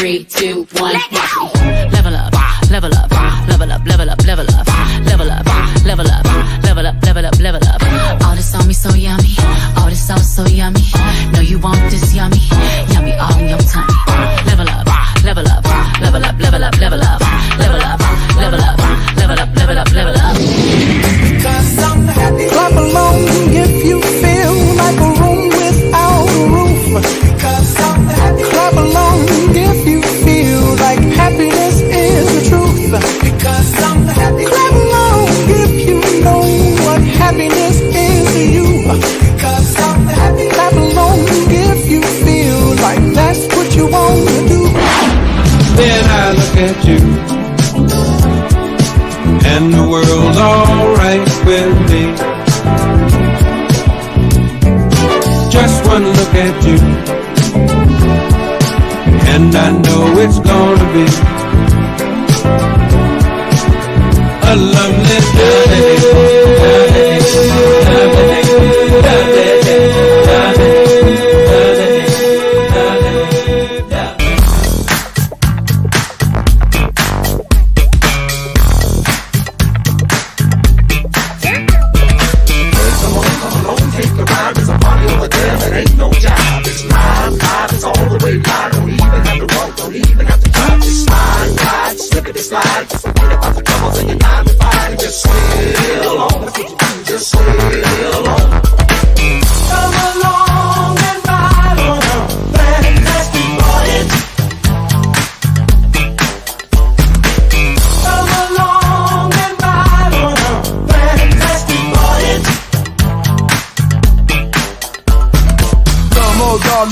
Three, two, one, watch me. Level up, level up, level up, level up, level up, level up, level up, level up, level up, level up. All this on me so yummy, all this sauce so yummy. No, you want this yummy, yummy all in your tummy. Level up, level up, level up, level up, level up, level up, level up, level up, level up, level up. Clap along if you feel like a room without a roof. Clap along if you feel like happiness is the truth. Because I'm happy. Clap along if you know what happiness is to you. Because I'm happy. Clap along if you feel like that's what you want to do. Then I look at you, and the world's alright with me. Just one look at you, and I know it's gonna be a lovely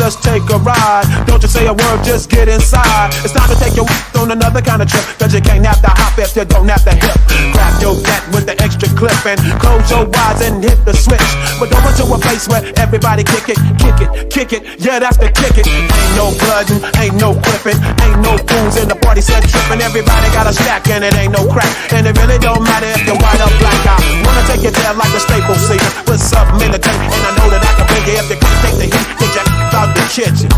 Let's take a ride. Don't you say a word, just get inside. It's time to take your on another kind of trip. Cause you can't have to hop if you don't have to hip. Grab your gat with the extra clip and close your eyes and hit the switch. But don't go to a place where everybody kick it, kick it, kick it. Yeah, that's the kick it. Ain't no bloodin', ain't no clipping, ain't no fools in the party set tripping. Everybody got a stack and it ain't no crack. And it really don't matter if you're white or black. I wanna take you there like a staple season. Put something in the tank and I know that I can bring you. If you can't take the heat, get your out the kitchen.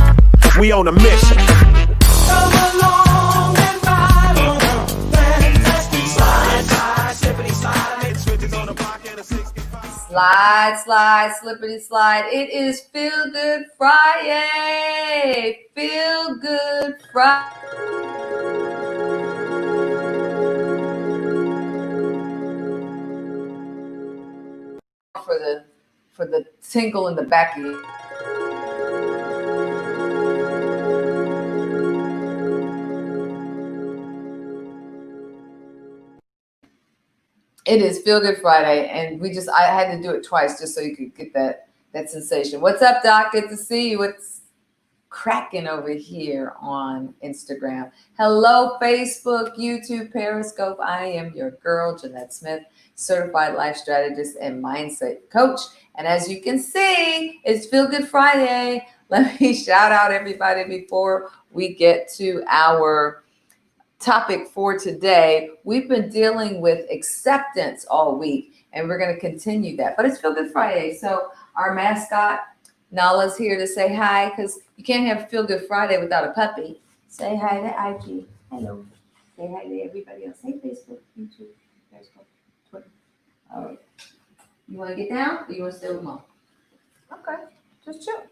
We on a mission. Come along and ride on a fantastic slide. Slippity slide. It switches on the block in a 65. Slide, slide, slippity slide. It is Feel Good Friday. Feel Good Friday. For the tinkle in the back of you. It is Feel Good Friday, and I had to do it twice just so you could get that sensation. What's up, Doc? Good to see you. What's cracking over here on Instagram? Hello, Facebook, YouTube, Periscope. I am your girl, Jeanette Smith, certified life strategist and mindset coach. And as you can see, it's Feel Good Friday. Let me shout out everybody before we get to our topic for today. We've been dealing with acceptance all week, and we're going to continue that. But it's Feel Good Friday. So our mascot, Nala's here to say hi, because you can't have Feel Good Friday without a puppy. Say hi to IG. Hello. Say hi to everybody else. Hey, Facebook, YouTube, Facebook, Twitter. All right. You want to get down, or you want to stay with Mom? Okay. Just chill.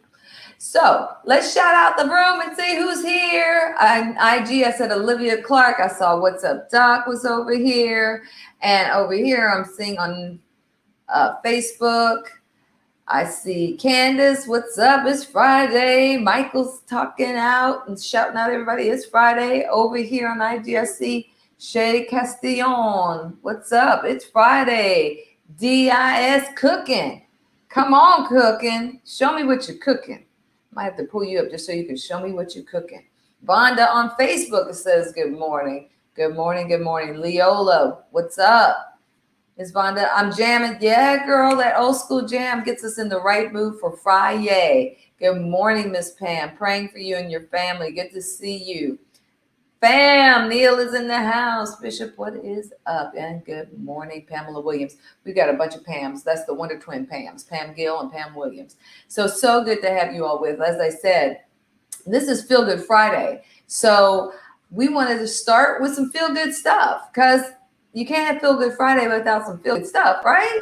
So let's shout out the room and see who's here. On IG, I said Olivia Clark. I saw What's Up Doc was over here. And over here, I'm seeing on Facebook, I see Candace. What's up? It's Friday. Michael's talking out and shouting out everybody. It's Friday. Over here on IG, I see Shay Castillon. What's up? It's Friday. DIS Cooking. Come on, cooking. Show me what you're cooking. Might have to pull you up just so you can show me what you're cooking. Vonda on Facebook says good morning. Good morning, good morning. Leola, what's up? Miss Vonda, I'm jamming. Yeah, girl, that old school jam gets us in the right mood for Friday. Good morning, Miss Pam. Praying for you and your family. Good to see you. Bam, Neil is in the house. Bishop, what is up? And good morning, Pamela Williams. We got a bunch of Pams. That's the Wonder Twin Pams, Pam Gill and Pam Williams. So good to have you all with. As I said, this is Feel Good Friday. So we wanted to start with some feel good stuff because you can't have Feel Good Friday without some feel good stuff, right?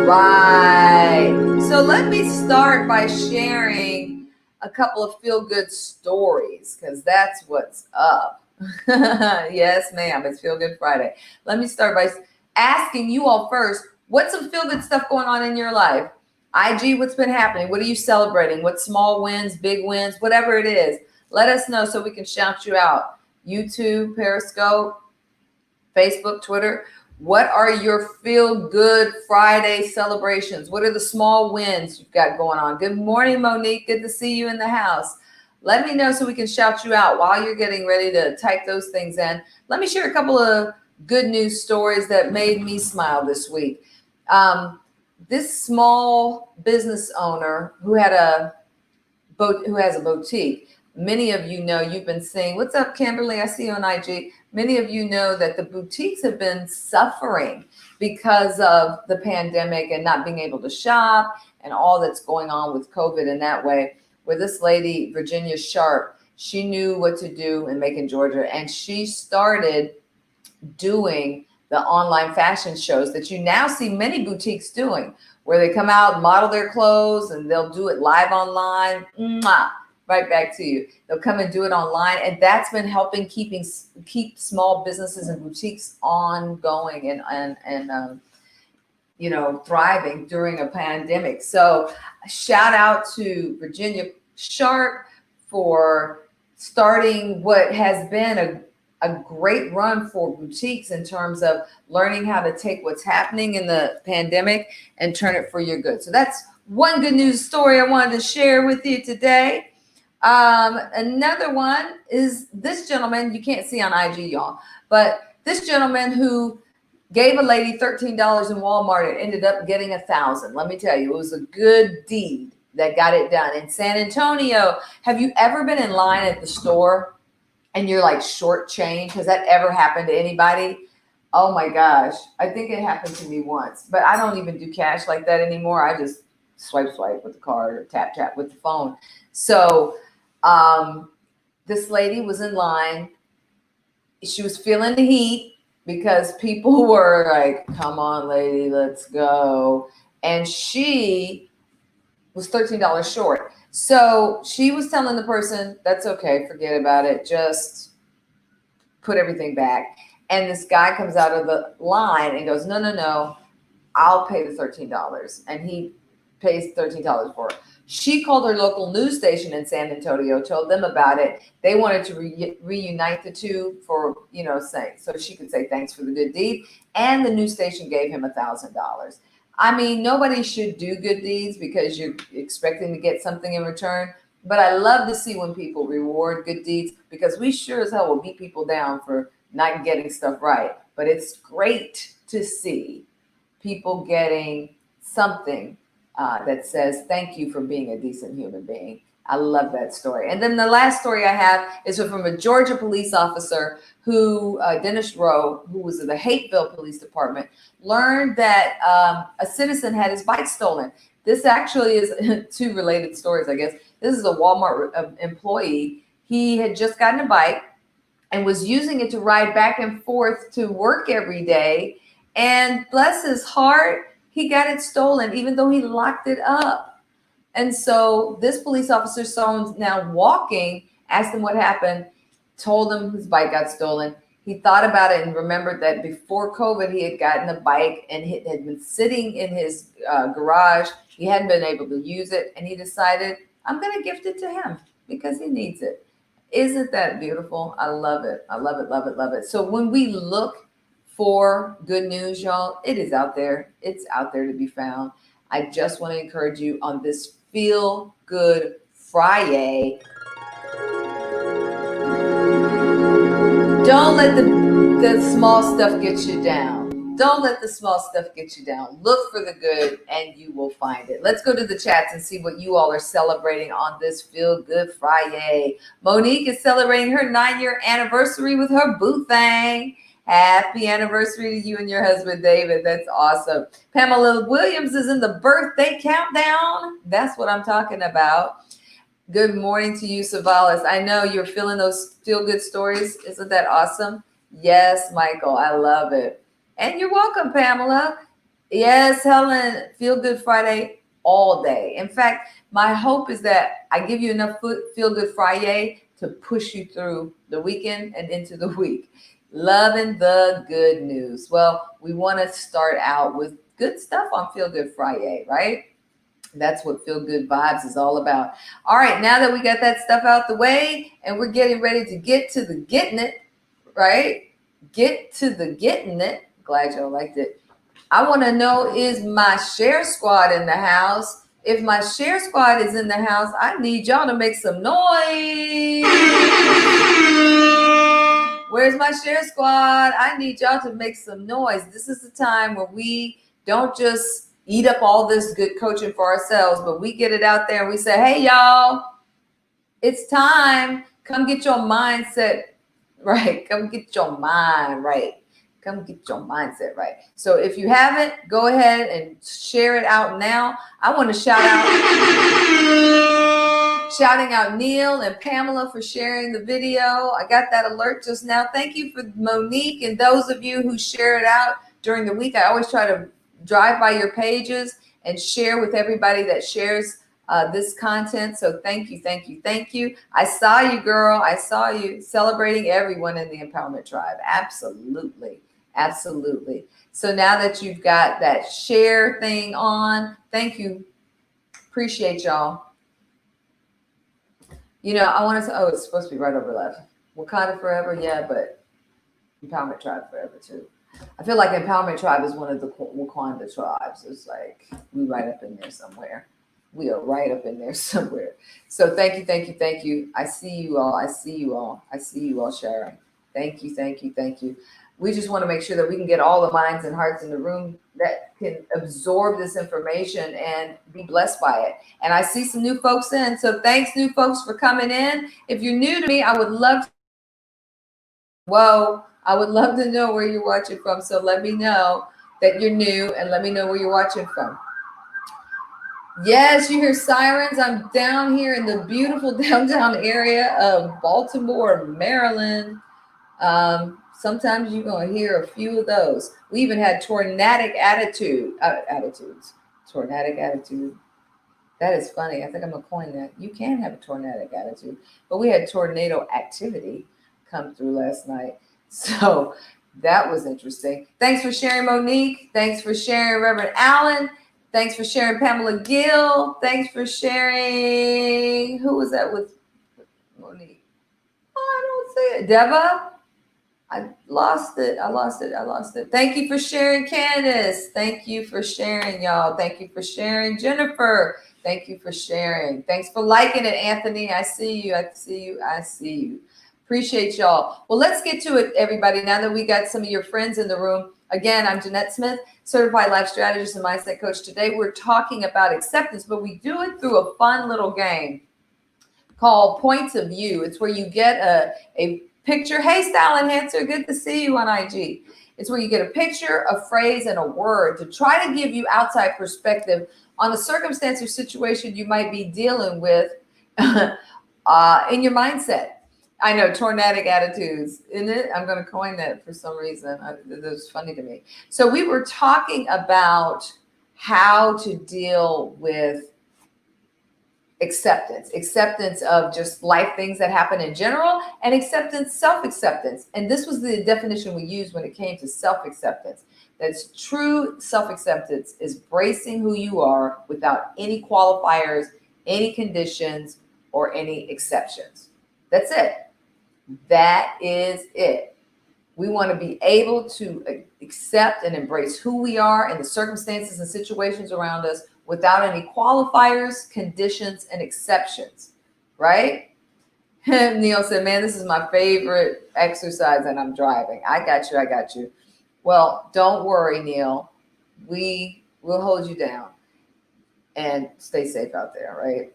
Right. So let me start by sharing a couple of feel-good stories because that's what's up. Yes, ma'am. It's Feel Good Friday. Let me start by asking you all first, what's some feel-good stuff going on in your life? IG, what's been happening? What are you celebrating? What small wins, big wins, whatever it is? Let us know so we can shout you out. YouTube, Periscope, Facebook, Twitter. What are your Feel Good Friday celebrations? What are the small wins you've got going on? Good morning, Monique. Good to see you in the house. Let me know so we can shout you out while you're getting ready to type those things in. Let me share a couple of good news stories that made me smile this week. This small business owner who has a boutique. Many of you know, you've been seeing, what's up, Kimberly? I see you on IG. Many of you know that the boutiques have been suffering because of the pandemic and not being able to shop and all that's going on with COVID in that way. Where this lady, Virginia Sharp, she knew what to do in Macon, Georgia, and she started doing the online fashion shows that you now see many boutiques doing, where they come out, model their clothes, and they'll do it live online. Mwah. Right back to you. They'll come and do it online, and that's been helping keep small businesses and boutiques ongoing and thriving during a pandemic. So shout out to Virginia Sharp for starting what has been a great run for boutiques in terms of learning how to take what's happening in the pandemic and turn it for your good. So that's one good news story I wanted to share with you today. Another one is this gentleman, you can't see on IG, y'all, but this gentleman who gave a lady $13 in Walmart and ended up getting $1,000. Let me tell you, it was a good deed that got it done. In San Antonio, have you ever been in line at the store and you're like short change? Has that ever happened to anybody? Oh my gosh. I think it happened to me once, but I don't even do cash like that anymore. I just swipe with the card or tap with the phone. So this lady was in line. She was feeling the heat because people were like, come on, lady, let's go. And she was $13 short. So she was telling the person, that's okay, forget about it. Just put everything back. And this guy comes out of the line and goes, no, I'll pay the $13. And he pays $13 for it. She called her local news station in San Antonio, told them about it. They wanted to reunite the two for, so she could say thanks for the good deed. And the news station gave him $1,000. I mean, nobody should do good deeds because you're expecting to get something in return. But I love to see when people reward good deeds because we sure as hell will beat people down for not getting stuff right. But it's great to see people getting something that says, thank you for being a decent human being. I love that story. And then the last story I have is from a Georgia police officer who, Dennis Rowe, who was in the Hateville Police Department, learned that a citizen had his bike stolen. This actually is two related stories, I guess. This is a Walmart employee. He had just gotten a bike and was using it to ride back and forth to work every day. And bless his heart, he got it stolen, even though he locked it up. And so this police officer saw him now walking, asked him what happened, told him his bike got stolen. He thought about it and remembered that before COVID, he had gotten a bike and it had been sitting in his garage. He hadn't been able to use it. And he decided, I'm going to gift it to him because he needs it. Isn't that beautiful? I love it. I love it, love it, love it. So when we look for good news, y'all. It is out there. It's out there to be found. I just want to encourage you on this Feel Good Friday. Don't let the small stuff get you down. Don't let the small stuff get you down. Look for the good and you will find it. Let's go to the chats and see what you all are celebrating on this Feel Good Friday. Monique is celebrating her 9-year anniversary with her boo thing. Happy anniversary to you and your husband, David. That's awesome. Pamela Williams is in the birthday countdown. That's what I'm talking about. Good morning to you, Savalas. I know you're feeling those feel-good stories. Isn't that awesome? Yes, Michael. I love it. And you're welcome, Pamela. Yes, Helen. Feel Good Friday all day. In fact, my hope is that I give you enough Feel Good Friday to push you through the weekend and into the week. Loving the good news. Well, we want to start out with good stuff on Feel Good Friday, right? That's what Feel Good Vibes is all about. All right, now that we got that stuff out the way and we're getting ready to get to the getting it, right? Get to the getting it. Glad y'all liked it. I want to know, is my share squad in the house? If my share squad is in the house, I need y'all to make some noise. Where's my share squad? I need y'all to make some noise. This is the time where we don't just eat up all this good coaching for ourselves, but we get it out there and we say, hey, y'all, it's time. Come get your mindset right. Come get your mind right. Come get your mindset right. So if you haven't, go ahead and share it out now. I want to shouting out Neil and Pamela for sharing the video. I got that alert just now. Thank you for Monique and those of you who share it out during the week. I always try to drive by your pages and share with everybody that shares this content. So thank you, thank you, thank you. I saw you, girl. I saw you celebrating everyone in the Empowerment Tribe. Absolutely, absolutely. So now that you've got that share thing on, thank you. Appreciate y'all. You know, I want to say, oh, it's supposed to be right over left. Wakanda forever, yeah, but Empowerment Tribe forever too. I feel like Empowerment Tribe is one of the Wakanda tribes. It's like we right up in there somewhere. We are right up in there somewhere. So thank you, thank you, thank you. I see you all. I see you all. I see you all sharing. Thank you, thank you, thank you. We just want to make sure that we can get all the minds and hearts in the room that can absorb this information and be blessed by it. And I see some new folks in. So thanks, new folks, for coming in. If you're new to me, I would love to. Whoa. I would love to know where you're watching from. So let me know that you're new and let me know where you're watching from. Yes, you hear sirens. I'm down here in the beautiful downtown area of Baltimore, Maryland. Sometimes you're going to hear a few of those. We even had tornadic attitudes. Tornadic attitude. That is funny. I think I'm going to coin that. You can have a tornadic attitude. But we had tornado activity come through last night. So that was interesting. Thanks for sharing, Monique. Thanks for sharing, Reverend Allen. Thanks for sharing, Pamela Gill. Thanks for sharing. Who was that with Monique? Oh, I don't see it. Deva? I lost it. Thank you for sharing, Candace. Thank you for sharing, y'all. Thank you for sharing, Jennifer. Thank you for sharing. Thanks for liking it, Anthony. I see you. Appreciate y'all. Well, let's get to it, everybody. Now that we got some of your friends in the room. Again, I'm Jeanette Smith, certified life strategist and mindset coach. Today, we're talking about acceptance, but we do it through a fun little game called Points of View. It's where you get a picture. Hey, Style Enhancer, good to see you on IG. It's where you get a picture, a phrase, and a word to try to give you outside perspective on the circumstance or situation you might be dealing with in your mindset. I know, tornadic attitudes, isn't it? I'm going to coin that for some reason. That was funny to me. So we were talking about how to deal with acceptance of just life things that happen in general, and acceptance, self-acceptance. And this was the definition we used when it came to self-acceptance. That's true self-acceptance is bracing who you are without any qualifiers, any conditions, or any exceptions. That's it. That is it. We want to be able to accept and embrace who we are and the circumstances and situations around us without any qualifiers, conditions, and exceptions, right? Neil said, man, this is my favorite exercise and I'm driving. I got you. I got you. Well, don't worry, Neil. We will hold you down and stay safe out there, right?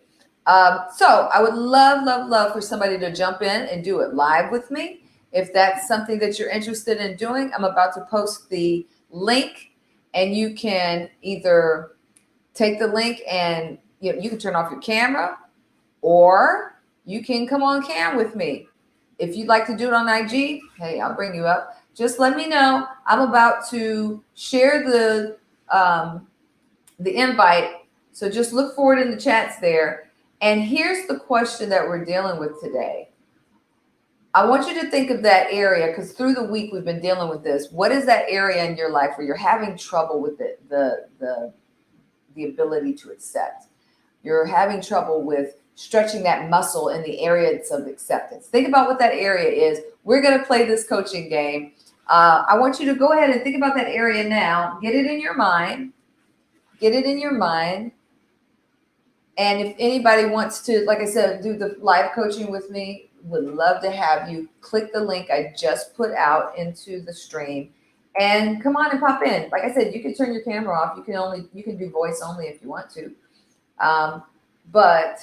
So I would love for somebody to jump in and do it live with me. If that's something that you're interested in doing, I'm about to post the link and you can either take the link and you can turn off your camera or you can come on cam with me. If you'd like to do it on IG, hey, I'll bring you up. Just let me know. I'm about to share the invite. So just look for it in the chats there. And here's the question that we're dealing with today. I want you to think of that area because through the week we've been dealing with this. What is that area in your life where you're having trouble with the ability to accept? You're having trouble with stretching that muscle in the areas of acceptance. Think about what that area is. We're going to play this coaching game. I want you to go ahead and think about that area now. Get it in your mind. Get it in your mind. And if anybody wants to, like I said, do the live coaching with me, would love to have you. Click the link I just put out into the stream and come on and pop in. Like I said, you can turn your camera off. You can do voice only if you want to. But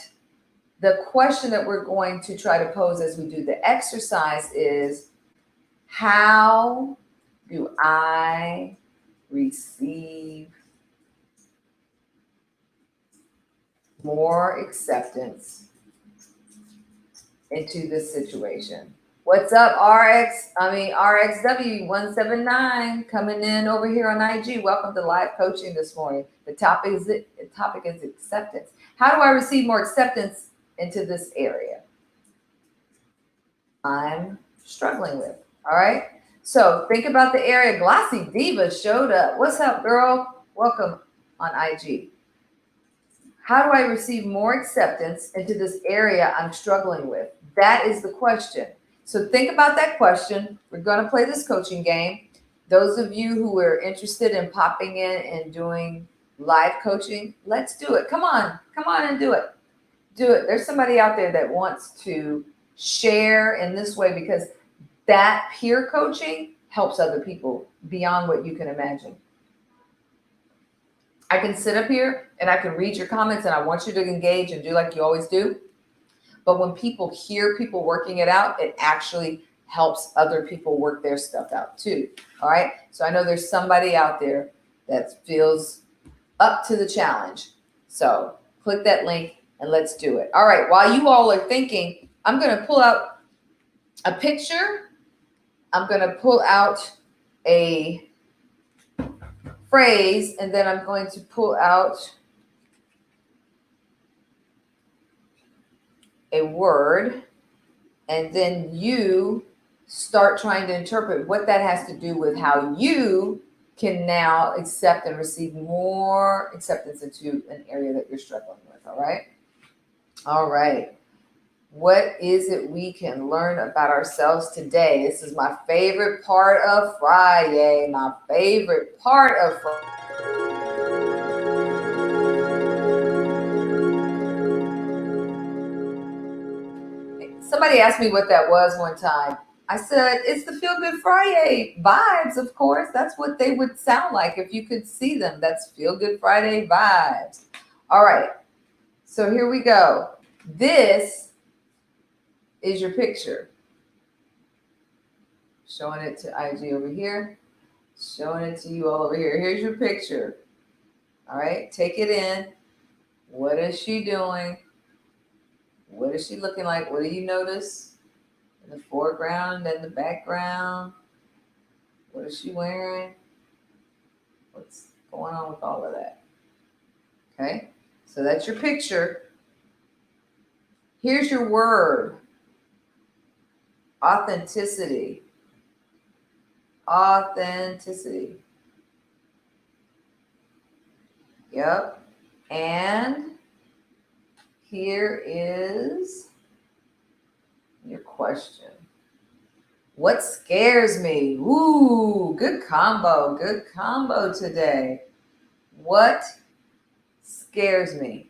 the question that we're going to try to pose as we do the exercise is, how do I receive more acceptance into this situation? What's up, RXW 179 coming in over here on IG. Welcome to live coaching this morning. The topic is acceptance. How do I receive more acceptance into this area I'm struggling with? All right. So think about the area. Glossy Diva showed up. What's up, girl? Welcome on IG. How do I receive more acceptance into this area I'm struggling with? That is the question. So think about that question. We're going to play this coaching game. Those of you who are interested in popping in and doing live coaching, let's do it. Come on and do it. Do it. There's somebody out there that wants to share in this way because that peer coaching helps other people beyond what you can imagine. I can sit up here and I can read your comments and I want you to engage and do like you always do. But when people hear people working it out, it actually helps other people work their stuff out too. All right. So I know there's somebody out there that feels up to the challenge. So click that link and let's do it. All right. While you all are thinking, I'm going to pull out a picture. I'm going to pull out a phrase, and then I'm going to pull out a word, and then you start trying to interpret what that has to do with how you can now accept and receive more acceptance into an area that you're struggling with. All right. All right. What is it we can learn about ourselves today? This is my favorite part of Friday. My favorite part of Friday. Somebody asked me what that was one time. I said, it's the Feel Good Friday vibes, of course. That's what they would sound like if you could see them. That's Feel Good Friday vibes. All right. So here we go. This is your picture. Showing it to IG over here. Showing it to you all over here. Here's your picture. All right. Take it in. What is she doing? What is she looking like? What do you notice in the foreground and the background? What is she wearing? What's going on with all of that? Okay, so that's your picture. Here's your word. Authenticity. Authenticity. Yep. And here is your question. What scares me? Ooh, good combo. Good combo today. What scares me?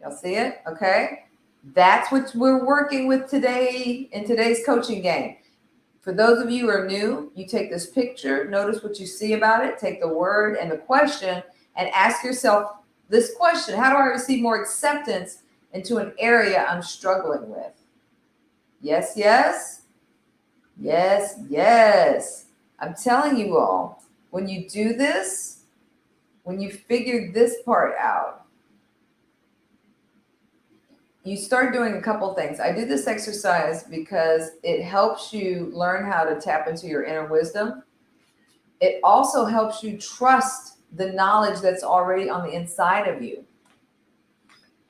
Y'all see it? Okay. That's what we're working with today in today's coaching game. For those of you who are new, you take this picture, notice what you see about it, take the word and the question, and ask yourself this question: how do I receive more acceptance into an area I'm struggling with? Yes, yes. Yes, yes. I'm telling you all, when you do this, when you figure this part out, you start doing a couple things. I do this exercise because it helps you learn how to tap into your inner wisdom. It also helps you trust the knowledge that's already on the inside of you.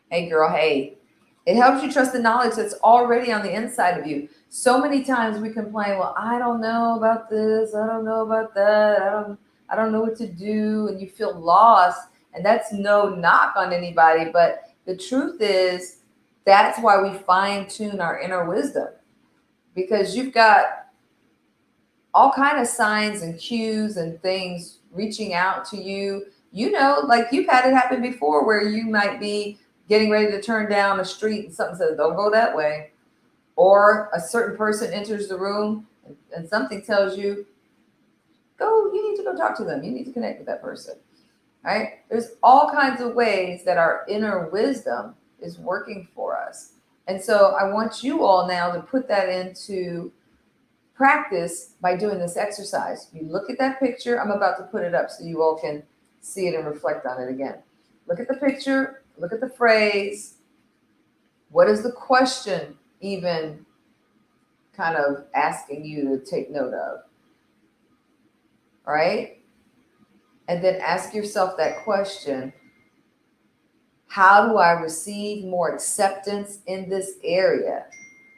Hey, girl, hey. It helps you trust the knowledge that's already on the inside of you. So many times we complain, well, I don't know about this. I don't know about that. I don't know what to do. And you feel lost. And that's no knock on anybody. But the truth is, that's why we fine tune our inner wisdom, because you've got all kind of signs and cues and things reaching out to you. You know, like you've had it happen before where you might be getting ready to turn down a street and something says, don't go that way. Or a certain person enters the room and something tells you, go, you need to go talk to them. You need to connect with that person, right? There's all kinds of ways that our inner wisdom is working for us. And so I want you all now to put that into practice by doing this exercise. You look at that picture. I'm about to put it up so you all can see it and reflect on it again. Look at the picture. Look at the phrase. What is the question even kind of asking you to take note of? All right? And then ask yourself that question: how do I receive more acceptance in this area?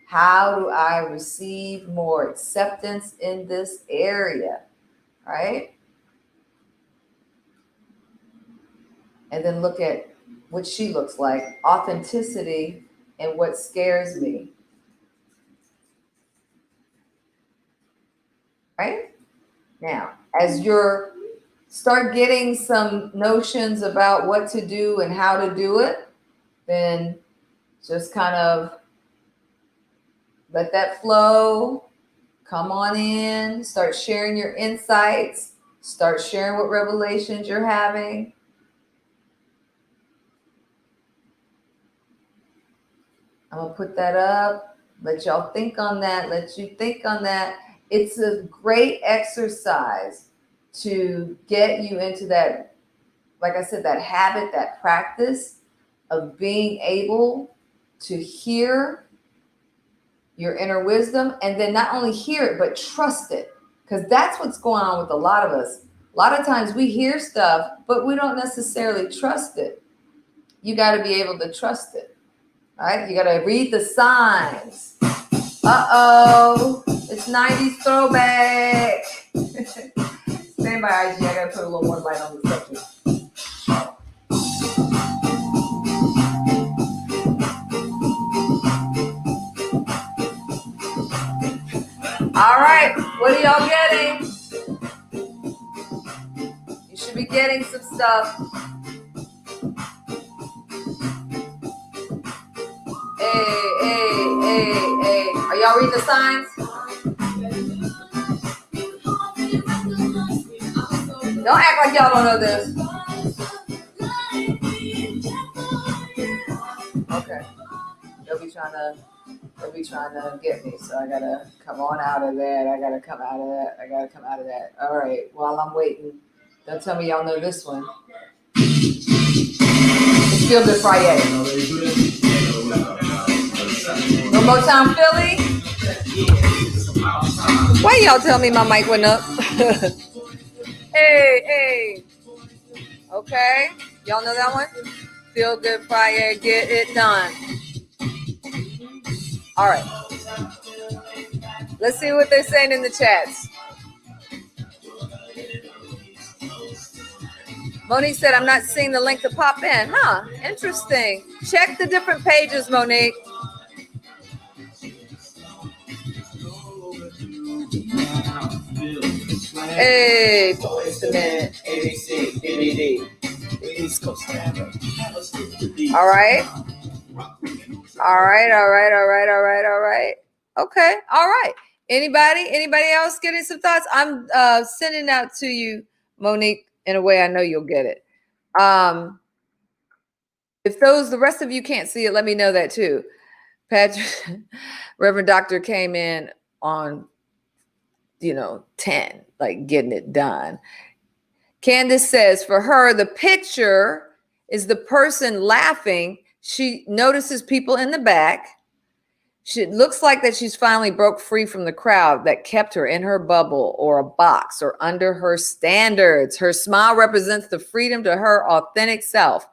How do I receive more acceptance in this area? Right? And then look at what she looks like, authenticity, and what scares me. Right? Now, as you're start getting some notions about what to do and how to do it, then just kind of let that flow. Come on in, start sharing your insights, start sharing what revelations you're having. I'm gonna put that up, let y'all think on that, let you think on that. It's a great exercise to get you into that, like I said, that habit, that practice of being able to hear your inner wisdom, and then not only hear it, but trust it. Because that's what's going on with a lot of us. A lot of times we hear stuff, but we don't necessarily trust it. You got to be able to trust it. All right? You got to read the signs. Uh-oh. It's 90s throwback. Stand by, IG. I got to put a little more light on the subject. All right, what are y'all getting? You should be getting some stuff. Hey. Are y'all reading the signs? Don't act like y'all don't know this. Okay. They'll be trying to get me, so I gotta come on out of that. I gotta come out of that. All right, while I'm waiting, don't tell me y'all know this one. It's Feel Good Friday. No more time, Philly. Why y'all tell me my mic went up? Hey. Okay, y'all know that one? Feel Good Friday, get it done. All right. Let's see what they're saying in the chats. Monique said, I'm not seeing the link to pop in. Huh, interesting. Check the different pages, Monique. Hey, just a minute. ABC, DVD. East Coast. All right. All right. Okay. All right. Anybody else getting some thoughts? I'm sending out to you, Monique, in a way I know you'll get it. If the rest of you can't see it, let me know that too. Patrick, Reverend Doctor came in on, 10, like getting it done. Candace says for her, the picture is the person laughing. She notices people in the back. It looks like that she's finally broke free from the crowd that kept her in her bubble or a box or under her standards. Her smile represents the freedom to her authentic self.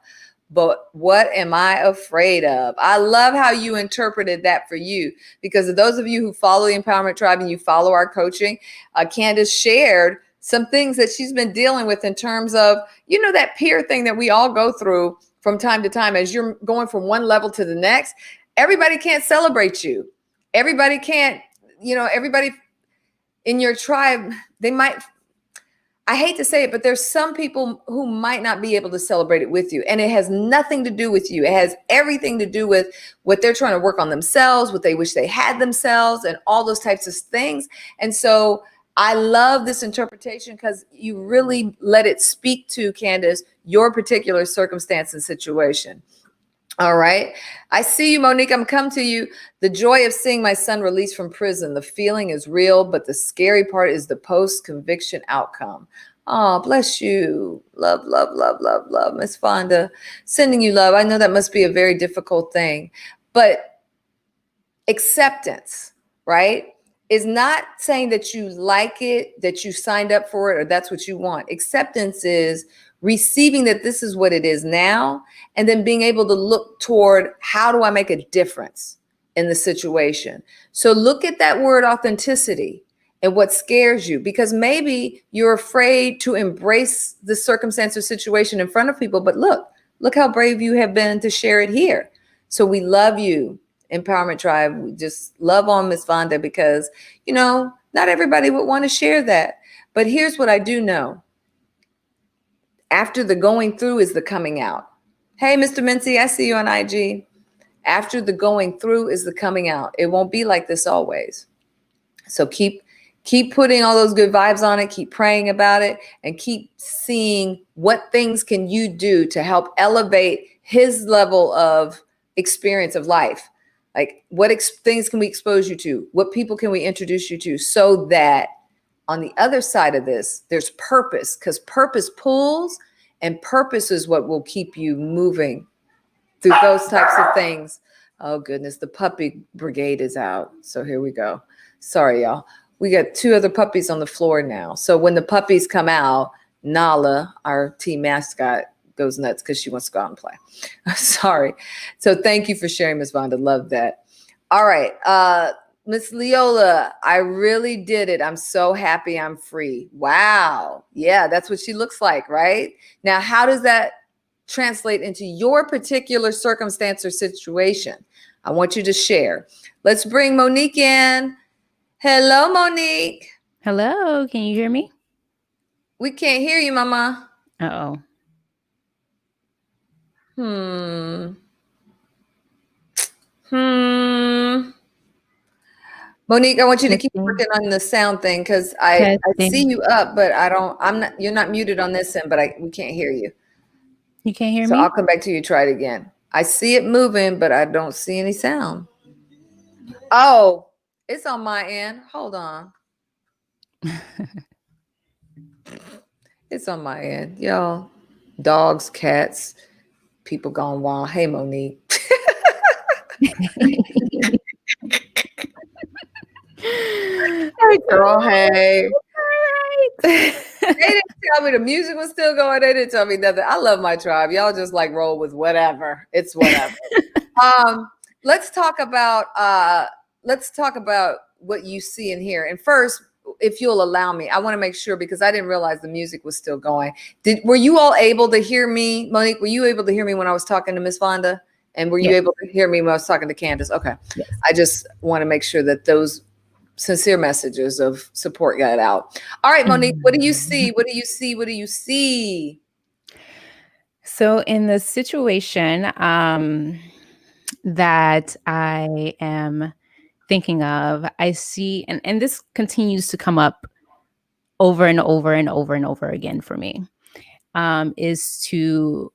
But what am I afraid of? I love how you interpreted that for you, because of those of you who follow the Empowerment Tribe and you follow our coaching, Candace shared some things that she's been dealing with in terms of, that peer thing that we all go through from time to time as you're going from one level to the next. Everybody can't celebrate you. Everybody can't, everybody in your tribe, they might, I hate to say it, but there's some people who might not be able to celebrate it with you. And it has nothing to do with you. It has everything to do with what they're trying to work on themselves, what they wish they had themselves, and all those types of things. And so I love this interpretation because you really let it speak to, Candace, your particular circumstance and situation. All right. I see you, Monique. I'm come to you. The joy of seeing my son released from prison. The feeling is real, but the scary part is the post-conviction outcome. Oh, bless you. Love, love, love, love, love. Miss Fonda, sending you love. I know that must be a very difficult thing, but acceptance, right, is not saying that you like it, that you signed up for it, or that's what you want. Acceptance is receiving that this is what it is now, and then being able to look toward how do I make a difference in the situation. So look at that word authenticity and what scares you, because maybe you're afraid to embrace the circumstance or situation in front of people, but look how brave you have been to share it here. So we love you, Empowerment Tribe. We just love on Miss Vonda because, not everybody would want to share that. But here's what I do know. After the going through is the coming out. Hey, Mr. Mincy, I see you on IG. After the going through is the coming out. It won't be like this always. So keep putting all those good vibes on it. Keep praying about it and keep seeing what things can you do to help elevate his level of experience of life. Like what things can we expose you to? What people can we introduce you to so that on the other side of this, there's purpose, because purpose pulls and purpose is what will keep you moving through those types of things. Oh, goodness. The puppy brigade is out. So here we go. Sorry, y'all. We got 2 other puppies on the floor now. So when the puppies come out, Nala, our team mascot, goes nuts because she wants to go out and play. Sorry. So thank you for sharing, Ms. Vonda. Love that. All right. Miss Leola, I really did it. I'm so happy I'm free. Wow. Yeah, that's what she looks like, right? Now, how does that translate into your particular circumstance or situation? I want you to share. Let's bring Monique in. Hello, Monique. Hello, can you hear me? We can't hear you, Mama. Uh-oh. Monique, I want you to keep working on the sound thing because I see you up, but you're not muted on this end, but we can't hear you. You can't hear me? So I'll come back to you, try it again. I see it moving, but I don't see any sound. Oh, it's on my end. Hold on. It's on my end. Y'all, dogs, cats, people gone wild. Hey, Monique. Hey, girl, hey. They didn't tell me the music was still going. They didn't tell me nothing. I love my tribe. Y'all just like roll with whatever. It's whatever. Let's talk about what you see and hear. And first, if you'll allow me, I want to make sure because I didn't realize the music was still going. Were you all able to hear me, Monique? Were you able to hear me when I was talking to Miss Vonda? And were you able to hear me when I was talking to Candace? Okay. Yes. I just want to make sure that those sincere messages of support got out. All right, Monique, what do you see? What do you see? What do you see? So in the situation that I am thinking of, I see, and this continues to come up over and over and over and over again for me, is to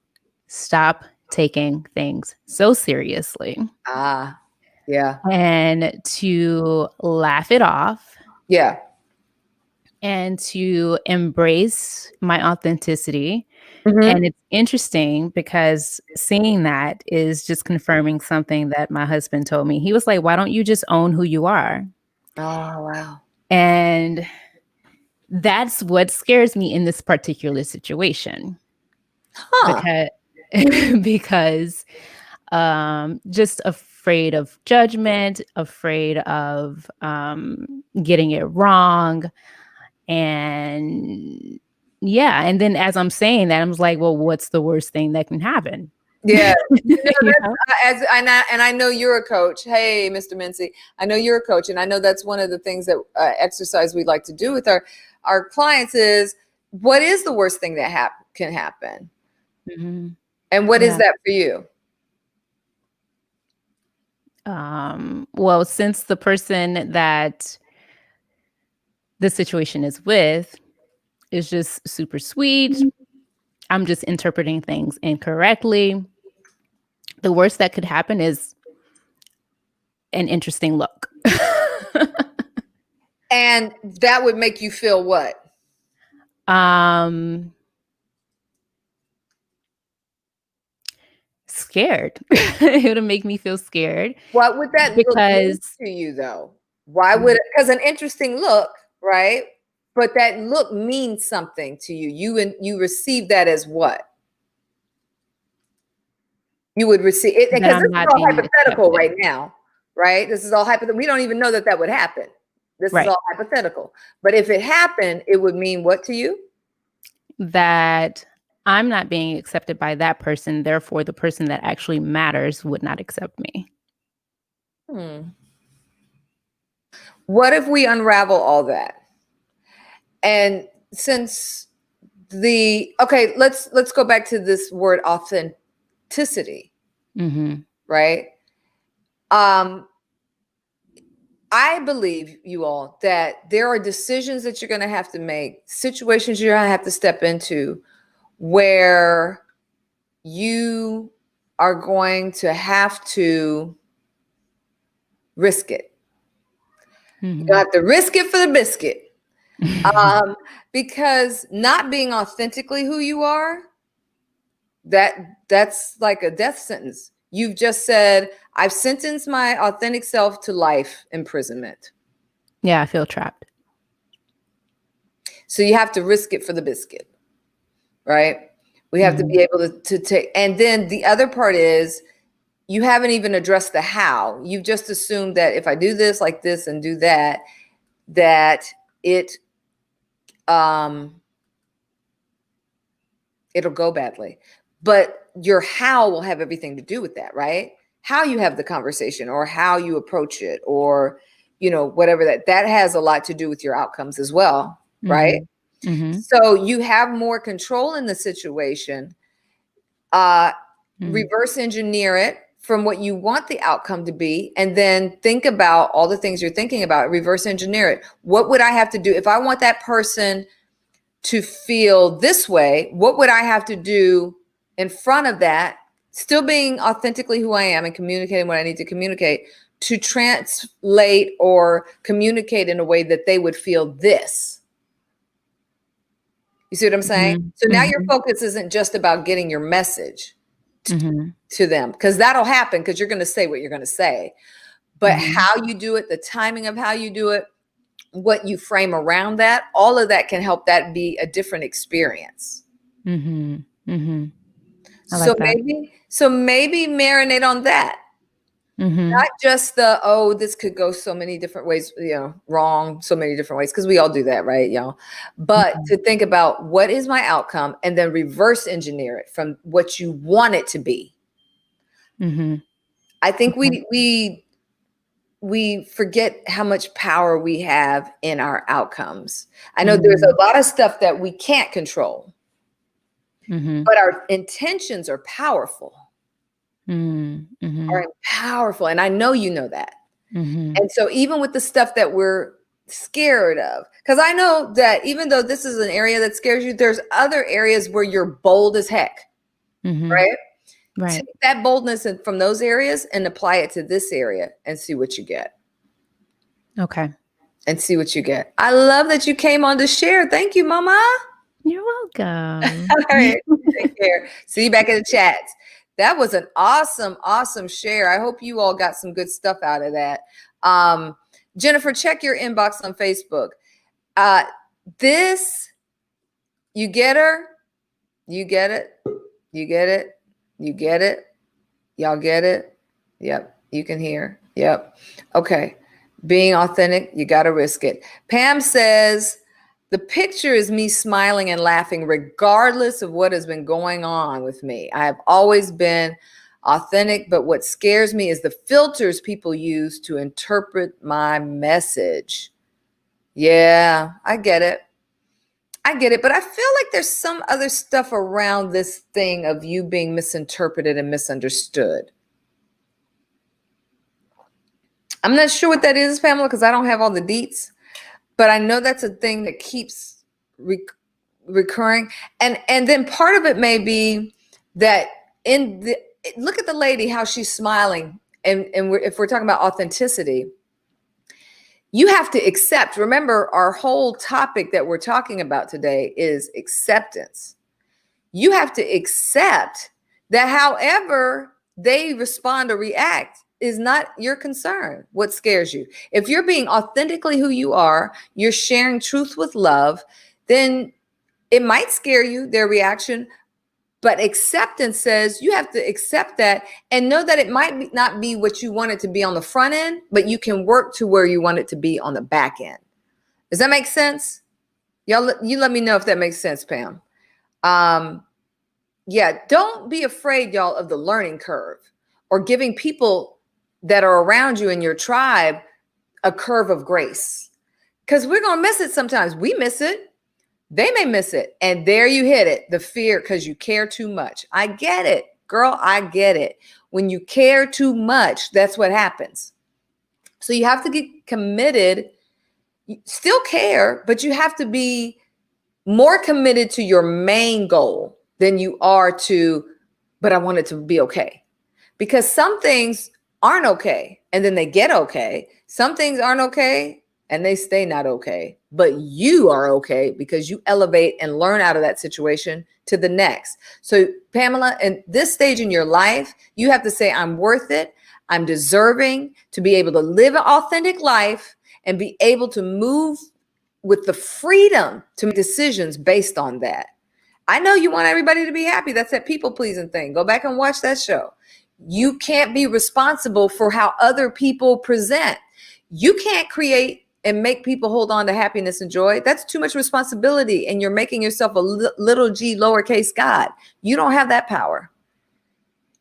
stop taking things so seriously Ah, yeah. and to laugh it off Yeah. and to embrace my authenticity. Mhm. And it's interesting because seeing that is just confirming something that my husband told me. He was like, why don't you just own who you are? Oh, wow. And that's what scares me in this particular situation. Huh. Because just afraid of judgment, afraid of getting it wrong. And yeah, and then as I'm saying that, I'm like, well, what's the worst thing that can happen? Yeah. You know? And I know you're a coach. Hey, Mr. Mincy, I know you're a coach, and I know that's one of the things that exercise we like to do with our clients is, what is the worst thing that can happen? Mhm. And what is Yeah. that for you? Well, since the person that the situation is with is just super sweet, I'm just interpreting things incorrectly. The worst that could happen is an interesting look. And that would make you feel what? Scared. It would make me feel scared What would that look mean because to you, though? Why would it? Because an interesting look, right? But that look means something to you. You receive that as what? You would receive it, that because I'm this is not all being hypothetical accepted. right now, right? This is all hypothetical. We don't even know that would happen. This Right. is all hypothetical. But if it happened, it would mean what to you? That I'm not being accepted by that person. Therefore, the person that actually matters would not accept me. What if we unravel all that? And since let's go back to this word authenticity, Mm-hmm. right? I believe, you all, that there are decisions that you're going to have to make, situations you're going to have to step into where you are going to have to risk it. Mm-hmm. You have to risk it for the biscuit. Because not being authentically who you are, that's like a death sentence. You've just said, I've sentenced my authentic self to life imprisonment. Yeah, I feel trapped. So you have to risk it for the biscuit, right? We have to be able to take, and then the other part is, you haven't even addressed the how. You've just assumed that if I do this like this and do that, that it'll go badly. But your how will have everything to do with that, right? How you have the conversation, or how you approach it, or whatever, that has a lot to do with your outcomes as well, right? Mm-hmm. So you have more control in the situation. Reverse engineer it from what you want the outcome to be, and then think about all the things you're thinking about. Reverse engineer it. What would I have to do if I want that person to feel this way? What would I have to do in front of that, still being authentically who I am and communicating what I need to communicate, to translate or communicate in a way that they would feel this? You see what I'm saying? So now your focus isn't just about getting your message to them, because that'll happen, because you're going to say what you're going to say. But how you do it, the timing of how you do it, what you frame around that, all of that can help that be a different experience. I like that. So maybe marinate on that. Not just this could go so many different ways, wrong so many different ways, because we all do that, right, y'all? But to think about, what is my outcome, and then reverse engineer it from what you want it to be. I think we we forget how much power we have in our outcomes. I know there's a lot of stuff that we can't control, but our intentions are powerful. Are powerful, and I know you know that. And so even with the stuff that we're scared of, because I know that even though this is an area that scares you, there's other areas where you're bold as heck, right? Take that boldness from those areas and apply it to this area and see what you get. Okay. And see what you get. I love that you came on to share. Thank you, Mama. You're welcome. All right. Take care. See you back in the chats. That was an awesome, awesome share. I hope you all got some good stuff out of that. Jennifer, check your inbox on Facebook. You get her? You get it? You get it? You get it? Y'all get it? Yep. You can hear. Yep. Okay. Being authentic, you got to risk it. Pam says, the picture is me smiling and laughing regardless of what has been going on with me. I have always been authentic, but what scares me is the filters people use to interpret my message. Yeah, I get it. I get it, but I feel like there's some other stuff around this thing of you being misinterpreted and misunderstood. I'm not sure what that is, Pamela, because I don't have all the deets, but I know that's a thing that keeps recurring. And then part of it may be that look at the lady, how she's smiling. And if we're talking about authenticity, you have to accept. Remember, our whole topic that we're talking about today is acceptance. You have to accept that however they respond or react is not your concern. What scares you? If you're being authentically who you are, you're sharing truth with love, then it might scare you, their reaction. But acceptance says you have to accept that and know that it might not be what you want it to be on the front end, but you can work to where you want it to be on the back end. Does that make sense? Y'all, you let me know if that makes sense, Pam. Yeah, don't be afraid, y'all, of the learning curve or giving people that are around you in your tribe a curve of grace. Because we're going to miss it sometimes. We miss it. They may miss it. And there you hit it. The fear because you care too much. I get it. Girl, I get it. When you care too much, that's what happens. So you have to get committed. You still care, but you have to be more committed to your main goal than you are to, but I want it to be okay. Because some things aren't okay and then they get okay. Some things aren't okay and they stay not okay, but you are okay because you elevate and learn out of that situation to the next. So Pamela, in this stage in your life, you have to say, I'm worth it. I'm deserving to be able to live an authentic life and be able to move with the freedom to make decisions based on that. I know you want everybody to be happy. That's that people pleasing thing. Go back and watch that show. You can't be responsible for how other people present. You can't create and make people hold on to happiness and joy. That's too much responsibility. And you're making yourself a little g lowercase God. You don't have that power.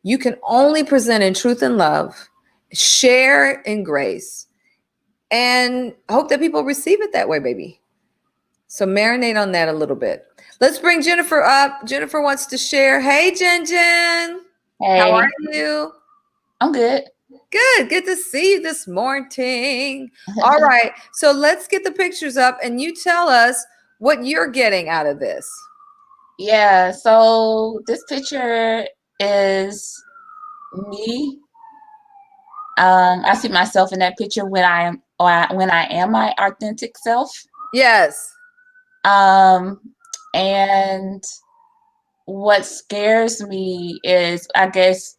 You can only present in truth and love, share in grace, and hope that people receive it that way, baby. So marinate on that a little bit. Let's bring Jennifer up. Jennifer wants to share. Hey, Jen. Hey, How are you? I'm good. Good to see you this morning. All right, so let's get the pictures up and you tell us what you're getting out of this. Yeah, so this picture is me. I see myself in that picture when I am my authentic self. Yes. And what scares me is, I guess,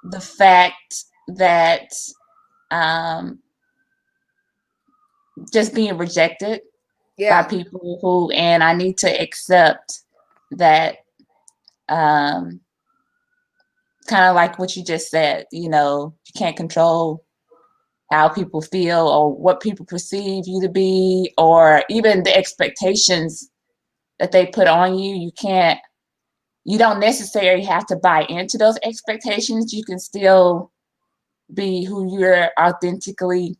the fact that just being rejected by people who, and I need to accept that, kind of like what you just said, you can't control how people feel or what people perceive you to be, or even the expectations that they put on you. You don't necessarily have to buy into those expectations. You can still be who you authentically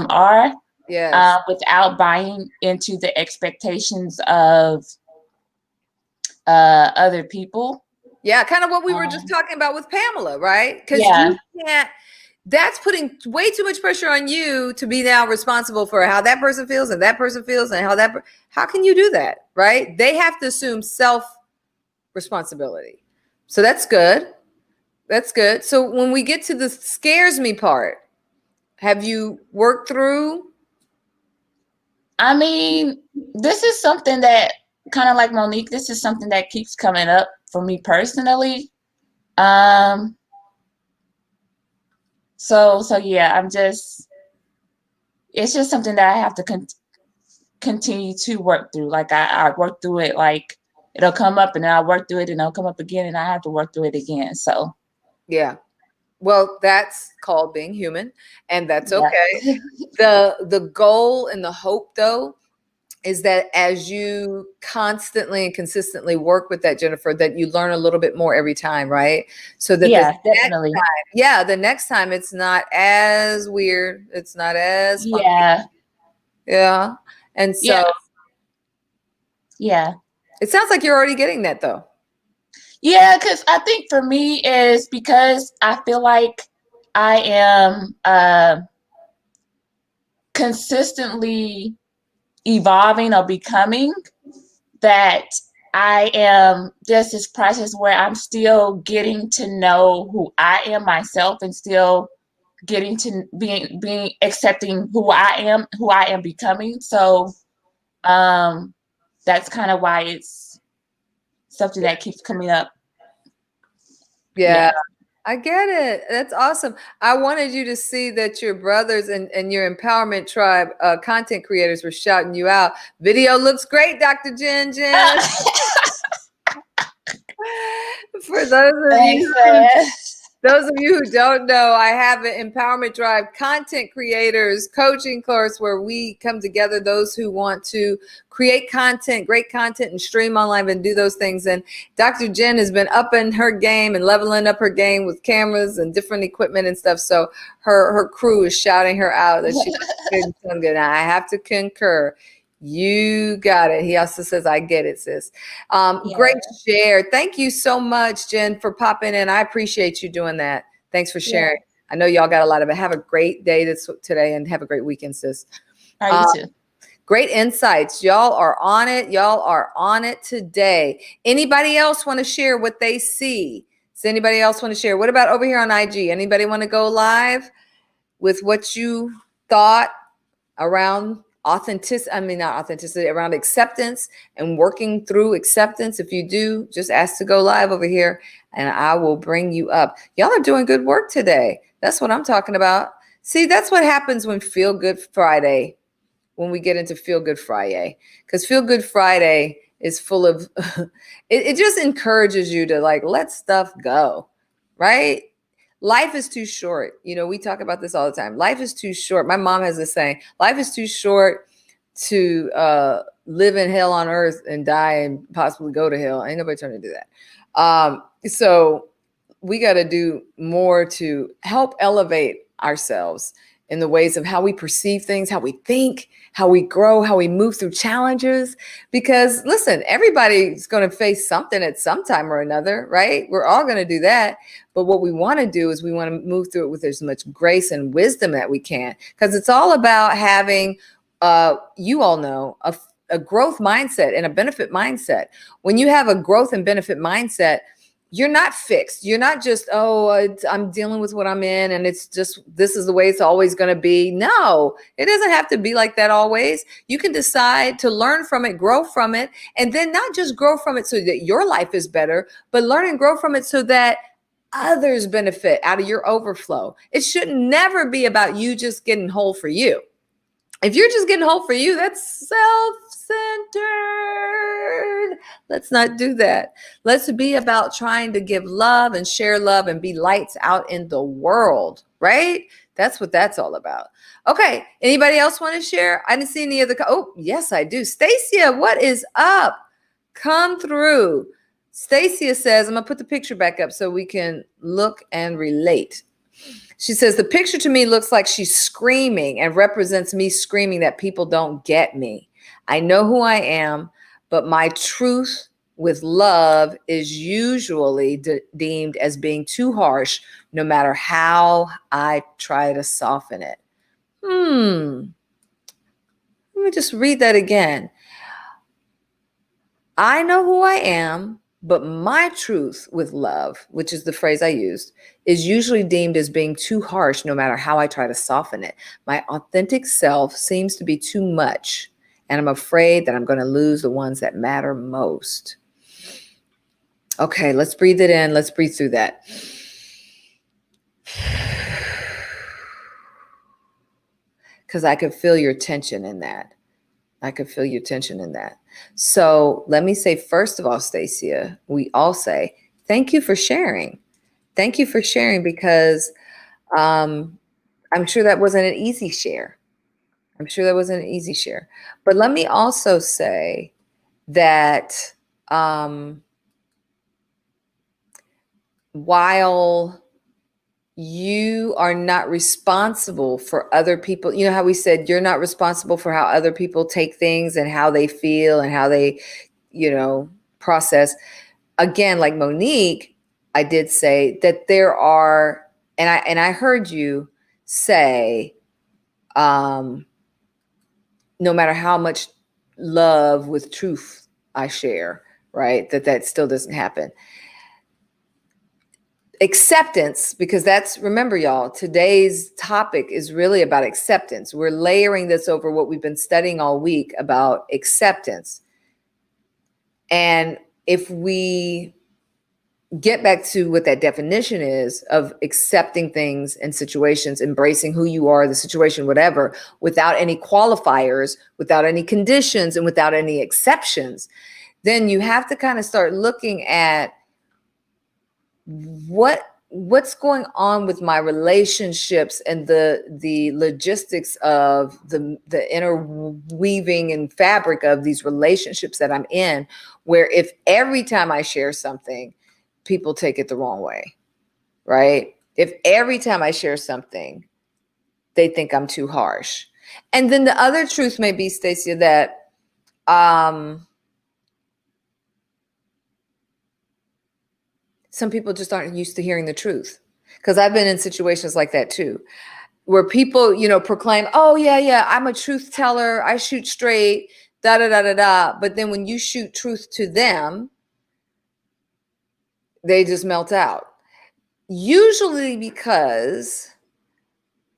are, Yes. without buying into the expectations of other people. Yeah, kind of what we were just talking about with Pamela, right? Because Yeah. you can't, that's putting way too much pressure on you to be now responsible for how that person feels and that person feels and how can you do that, right? They have to assume self responsibility. So that's good. That's good. So when we get to the scares me part, have you worked through? I mean, this is something that kind of like Monique, this is something that keeps coming up for me personally. So yeah, it's just something that I have to continue to work through. Like I work through it, like it'll come up and then I work through it and it'll come up again and I have to work through it again. So Yeah. Well, that's called being human, and that's yeah. okay. The goal and the hope, though, is that as you constantly and consistently work with that, Jennifer, that you learn a little bit more every time, right? So that Yeah, definitely. the next time it's not as weird, it's not as funky. Yeah. And so yeah. It sounds like you're already getting that, though. Yeah, because I think for me is because I feel like I am consistently evolving or becoming, that I am just this process where I'm still getting to know who I am myself and still getting to being accepting who I am becoming. So that's kind of why it's something that keeps coming up. Yeah, I get it. That's awesome. I wanted you to see that your brothers and your empowerment tribe content creators were shouting you out. Video looks great, Dr. Jen. For those of you who don't know, I have an Empowerment Drive content creators coaching course where we come together, those who want to create content, great content, and stream online and do those things. And Dr. Jen has been upping her game and leveling up her game with cameras and different equipment and stuff. So her crew is shouting her out that she's good and good. Now, I have to concur. You got it. He also says, I get it, sis. Great share. Thank you so much, Jen, for popping in. I appreciate you doing that. Thanks for sharing. I know y'all got a lot of it. Have a great day today and have a great weekend, sis. All right, you too. Great insights. Y'all are on it. Y'all are on it today. Anybody else want to share what they see? Does anybody else want to share? What about over here on IG? Anybody want to go live with what you thought around around acceptance and working through acceptance? If you do, just ask to go live over here and I will bring you up. Y'all are doing good work today. That's what I'm talking about. See, that's what happens when Feel Good Friday, when we get into Feel Good Friday, because Feel Good Friday is full of, it just encourages you to let stuff go, right? Life is too short. We talk about this all the time. Life is too short. My mom has this saying, life is too short to live in hell on earth and die and possibly go to hell. Ain't nobody trying to do that. So we got to do more to help elevate ourselves in the ways of how we perceive things, how we think, how we grow, how we move through challenges. Because listen, everybody's going to face something at some time or another, right? We're all going to do that. But what we want to do is we want to move through it with as much grace and wisdom that we can. Because it's all about having, you all know, a growth mindset and a benefit mindset. When you have a growth and benefit mindset, you're not fixed. You're not just, I'm dealing with what I'm in and it's just, this is the way it's always going to be. No, it doesn't have to be like that always. You can decide to learn from it, grow from it, and then not just grow from it so that your life is better, but learn and grow from it so that others benefit out of your overflow. It should never be about you just getting whole for you. If you're just getting whole for you, that's self-centered. Let's not do that. Let's be about trying to give love and share love and be lights out in the world, right? That's what that's all about. Okay. Anybody else want to share? I didn't see any other. Oh, yes, I do. Stacia, what is up? Come through. Stacia says, I'm gonna put the picture back up so we can look and relate. She says, the picture to me looks like she's screaming and represents me screaming that people don't get me. I know who I am, but my truth with love is usually deemed as being too harsh, no matter how I try to soften it. Let me just read that again. I know who I am, but my truth with love, which is the phrase I used, is usually deemed as being too harsh no matter how I try to soften it. My authentic self seems to be too much, and I'm afraid that I'm going to lose the ones that matter most. Okay, let's breathe it in. Let's breathe through that. Because I could feel your tension in that. I could feel your tension in that. So let me say, first of all, Stacia, we all say, thank you for sharing. Thank you for sharing, because I'm sure that wasn't an easy share. I'm sure that wasn't an easy share. But let me also say that while you are not responsible for other people, you know how we said you're not responsible for how other people take things and how they feel and how they, process. Again, like Monique, I did say that there are, and I heard you say, no matter how much love with truth I share, right, that still doesn't happen. Acceptance, because remember, y'all, today's topic is really about acceptance. We're layering this over what we've been studying all week about acceptance. And if we get back to what that definition is of accepting things and situations, embracing who you are, the situation, whatever, without any qualifiers, without any conditions, and without any exceptions, then you have to kind of start looking at what's going on with my relationships and the logistics of the interweaving and fabric of these relationships that I'm in, where if every time I share something, people take it the wrong way, right? If every time I share something, they think I'm too harsh. And then the other truth may be, Stacia, that some people just aren't used to hearing the truth. Because I've been in situations like that too, where people, proclaim, oh, yeah, I'm a truth teller. I shoot straight, da, da, da, da, da. But then when you shoot truth to them, they just melt out. Usually because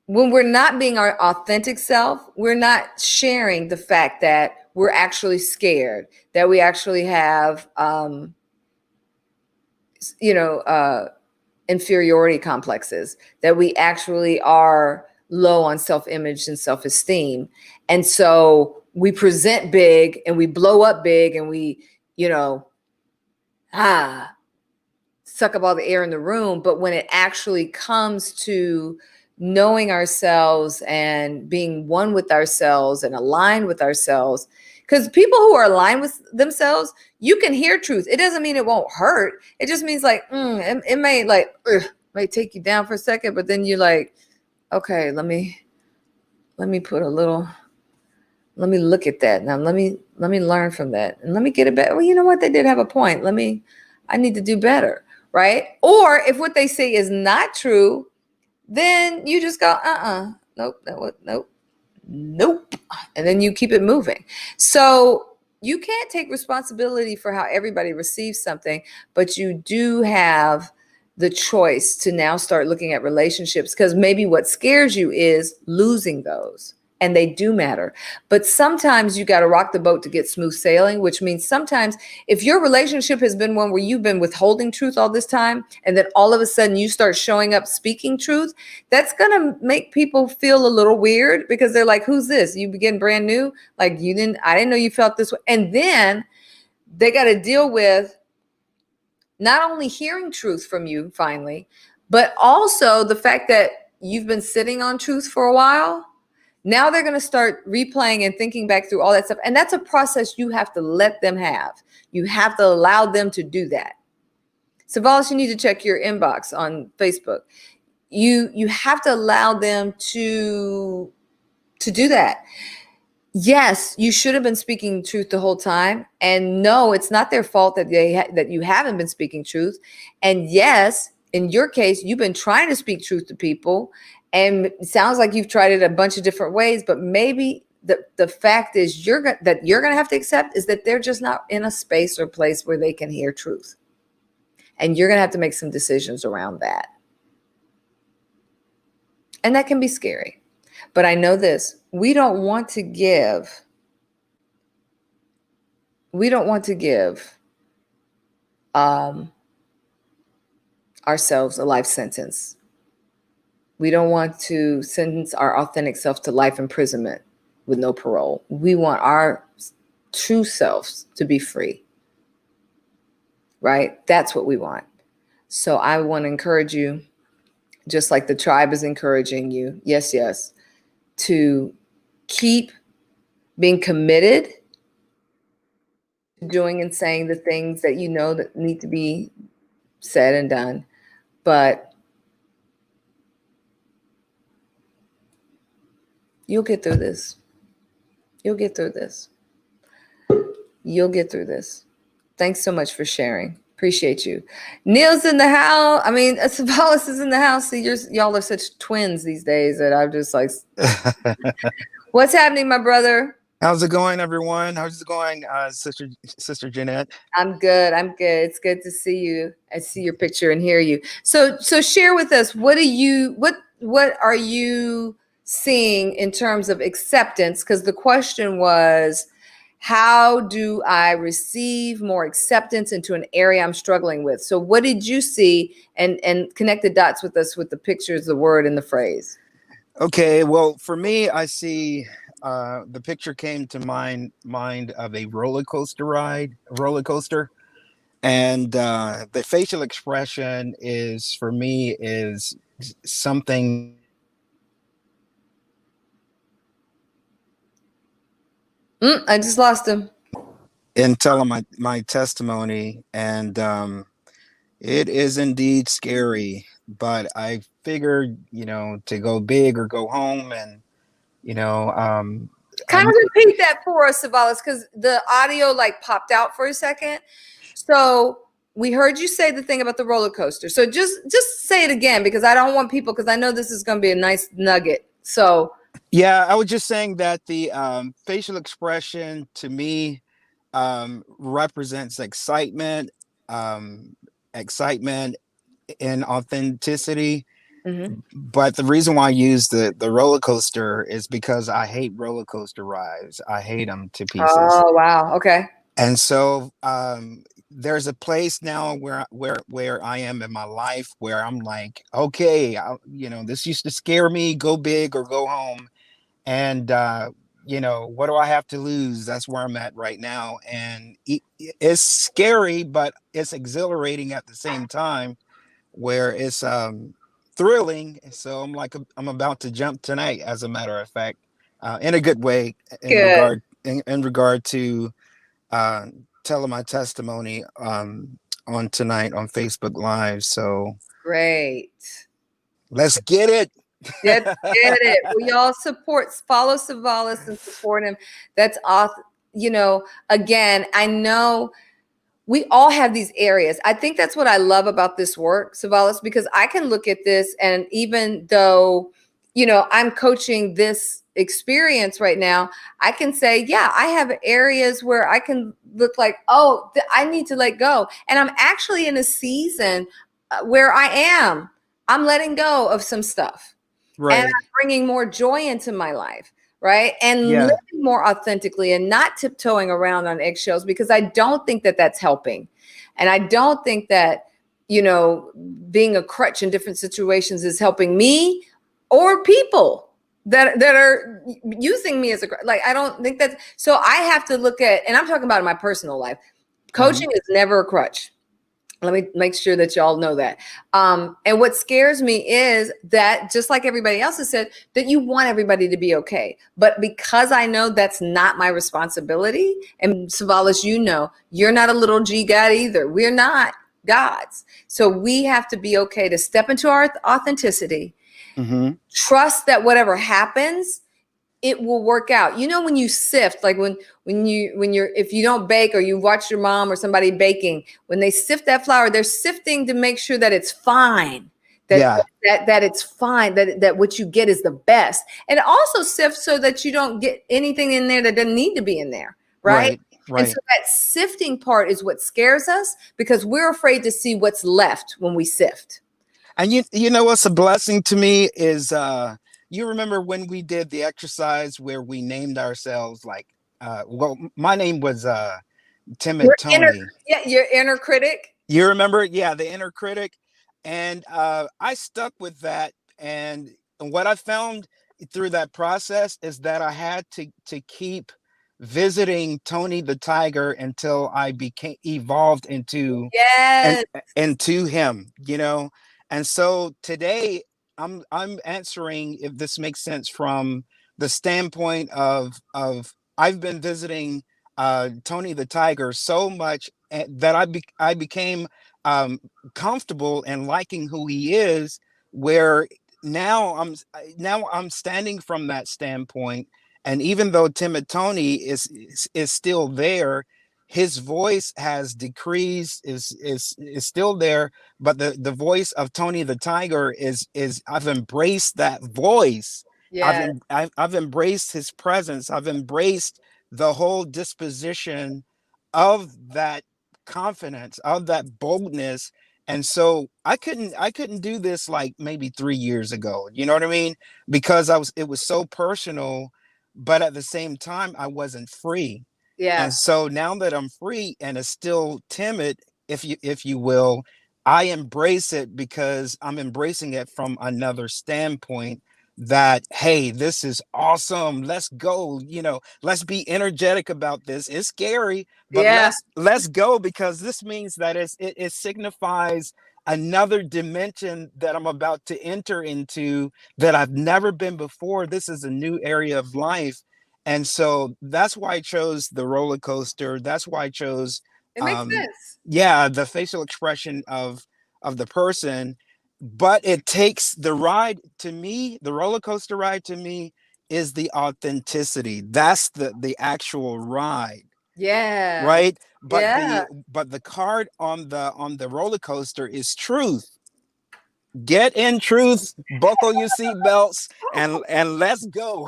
when we're not being our authentic self, we're not sharing the fact that we're actually scared, that we actually have, inferiority complexes, that we actually are low on self-image and self-esteem. And so we present big and we blow up big and we, suck up all the air in the room. But when it actually comes to knowing ourselves and being one with ourselves and aligned with ourselves, because people who are aligned with themselves, you can hear truth. It doesn't mean it won't hurt. It just means like, it may take you down for a second, but then you're like, okay, let me put a little, let me look at that. Now let me learn from that and let me get it better. Well, you know what? They did have a point. I need to do better. Right. Or if what they say is not true, then you just go, nope. And then you keep it moving. So you can't take responsibility for how everybody receives something, but you do have the choice to now start looking at relationships, because maybe what scares you is losing those. And they do matter. But sometimes you got to rock the boat to get smooth sailing, which means sometimes if your relationship has been one where you've been withholding truth all this time, and then all of a sudden you start showing up speaking truth, that's going to make people feel a little weird, because they're like, who's this? You begin brand new. Like I didn't know you felt this way. And then they got to deal with not only hearing truth from you finally, but also the fact that you've been sitting on truth for a while. Now they're going to start replaying and thinking back through all that stuff. And that's a process you have to let them have. You have to allow them to do that. Savalas, you need to check your inbox on Facebook. You have to allow them to do that. Yes, you should have been speaking truth the whole time. And no, it's not their fault that that you haven't been speaking truth. And yes, in your case, you've been trying to speak truth to people. And it sounds like you've tried it a bunch of different ways, but maybe the fact is you're going to have to accept is that they're just not in a space or place where they can hear truth. And you're going to have to make some decisions around that. And that can be scary. But I know this, we don't want to give ourselves a life sentence. We don't want to sentence our authentic self to life imprisonment with no parole. We want our true selves to be free, right? That's what we want. So I want to encourage you, just like the tribe is encouraging you, yes, to keep being committed to doing and saying the things that you know that need to be said and done. But you'll get through this. You'll get through this. You'll get through this. Thanks so much for sharing. Appreciate you. Neil's in the house. I mean, Savalas is in the house. See, y'all are such twins these days that I'm just like, what's happening, my brother? How's it going, everyone? How's it going, Sister Jeanette? I'm good. It's good to see you. I see your picture and hear you. So share with us, what are you seeing in terms of acceptance? Because the question was, how do I receive more acceptance into an area I'm struggling with? So what did you see, and connect the dots with us with the pictures, the word, and the phrase? Okay, well, for me, I see the picture came to mind of a roller coaster, and the facial expression is, for me, is something. I just lost him. In telling my testimony, and it is indeed scary, but I figured, to go big or go home, and kind of repeat that for us, Savalas, because the audio popped out for a second. So we heard you say the thing about the roller coaster. So just say it again, because I don't want people, because I know this is going to be a nice nugget. So yeah, I was just saying that the facial expression to me represents excitement and authenticity. Mm-hmm. But the reason why I use the roller coaster is because I hate roller coaster rides. I hate them to pieces. Oh, wow. Okay. And so there's a place now where I am in my life where I'm like, okay, this used to scare me, go big or go home. And, what do I have to lose? That's where I'm at right now. And it's scary, but it's exhilarating at the same time, where it's thrilling. So I'm about to jump tonight, as a matter of fact, in a good way, in regard to telling my testimony on tonight on Facebook Live. So great. Let's get it. Let's get it. We all follow Savalas and support him. That's awesome. Again, I know we all have these areas. I think that's what I love about this work, Savalas, because I can look at this, and even though, I'm coaching this experience right now, I can say, yeah, I have areas where I can look like, oh, I need to let go. And I'm actually in a season where I'm letting go of some stuff. Right. And I'm bringing more joy into my life, right? And living more authentically and not tiptoeing around on eggshells, because I don't think that that's helping. And I don't think that, being a crutch in different situations is helping me or people that are using me as a, I don't think that. So I have to look at, and I'm talking about in my personal life, coaching is never a crutch. Let me make sure that y'all know that. And what scares me is that, just like everybody else has said, that you want everybody to be okay. But because I know that's not my responsibility, and Savalas, you know, you're not a little G God either. We're not gods. So we have to be okay to step into our authenticity, trust that whatever happens, it will work out. You know, when you sift, like when you're, if you don't bake or you watch your mom or somebody baking, when they sift that flour, they're sifting to make sure that it's fine, that it's fine, that what you get is the best. And it also sifts so that you don't get anything in there that doesn't need to be in there. Right. And so that sifting part is what scares us, because we're afraid to see what's left when we sift. And you know what's a blessing to me is you remember when we did the exercise where we named ourselves, like well, my name was Timid Tony. Your inner critic. You remember? Yeah, the inner critic. And I stuck with that. And what I found through that process is that I had to keep visiting Tony the Tiger until I evolved into into him, you know. And so today I'm answering, if this makes sense, from the standpoint of I've been visiting Tony the Tiger so much that I became comfortable and liking who he is, where now I'm standing from that standpoint. And even though Timid Tony is still there, his voice has decreased, is still there, but the voice of Tony the Tiger is I've embraced that voice. Yeah. I've embraced his presence. I've embraced the whole disposition of that confidence, of that boldness. And so I couldn't do this like maybe 3 years ago. You know what I mean? Because it was so personal, but at the same time I wasn't free. Yeah. And so now that I'm free and is still timid, if you will, I embrace it because I'm embracing it from another standpoint, that, hey, this is awesome. Let's go. You know, let's be energetic about this. It's scary, but let's go, because this means that it signifies another dimension that I'm about to enter into that I've never been before. This is a new area of life. And so that's why I chose the roller coaster. That's why I chose it makes sense. Yeah, the facial expression of the person. But it takes the ride to me, the roller coaster ride to me is the authenticity. That's the actual ride. Yeah. Right. But the card on the roller coaster is truth. Get in truth, buckle your seatbelts, and let's go.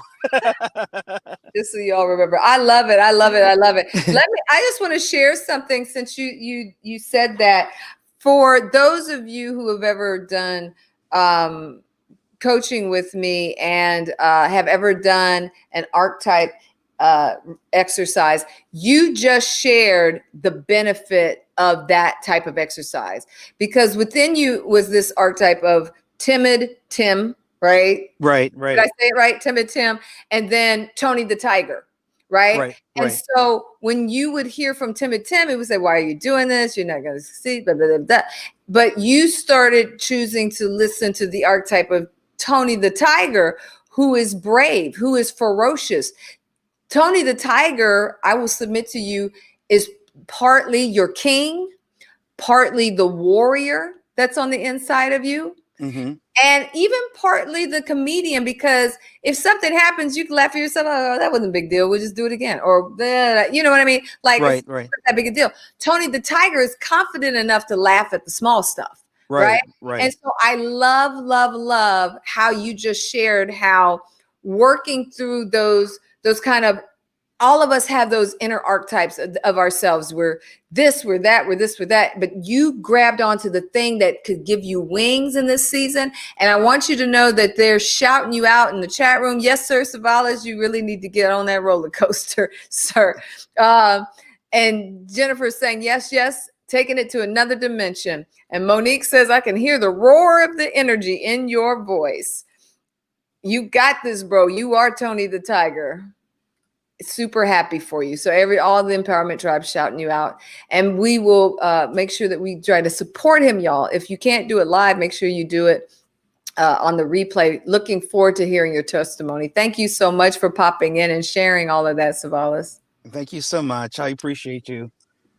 Just so y'all remember. I love it. I love it. I love it. I just want to share something, since you said that. For those of you who have ever done coaching with me and have ever done an archetype exercise, you just shared the benefit of that type of exercise, because within you was this archetype of timid Tim, right? Right. Did I say it right? Timid Tim, and then Tony the Tiger. Right. And so when you would hear from Timid Tim, it would say, why are you doing this? You're not going to succeed. Blah, blah, blah, blah. But you started choosing to listen to the archetype of Tony the Tiger, who is brave, who is ferocious. Tony the Tiger, I will submit to you, is partly your king, partly the warrior that's on the inside of you. Mm-hmm. And even partly the comedian, because if something happens, you can laugh at yourself. Oh, that wasn't a big deal. We'll just do it again. Or, you know what I mean? Like, it's not that big a deal. Tony the Tiger is confident enough to laugh at the small stuff. Right. And so I love how you just shared how working through those kind of, all of us have those inner archetypes of ourselves. We're this, we're that, we're this, we're that. But you grabbed onto the thing that could give you wings in this season. And I want you to know that they're shouting you out in the chat room. Yes, sir, Savalas, you really need to get on that roller coaster, sir. And Jennifer's saying, yes, taking it to another dimension. And Monique says, I can hear the roar of the energy in your voice. You got this, bro. You are Tony the Tiger. super happy for you. So all the Empowerment Tribe shouting you out, and we will make sure that we try to support him, y'all. If you can't do it live, make sure you do it on the replay. Looking forward to hearing your testimony. Thank you so much for popping in and sharing all of that, Savalas. Thank you so much. I appreciate you.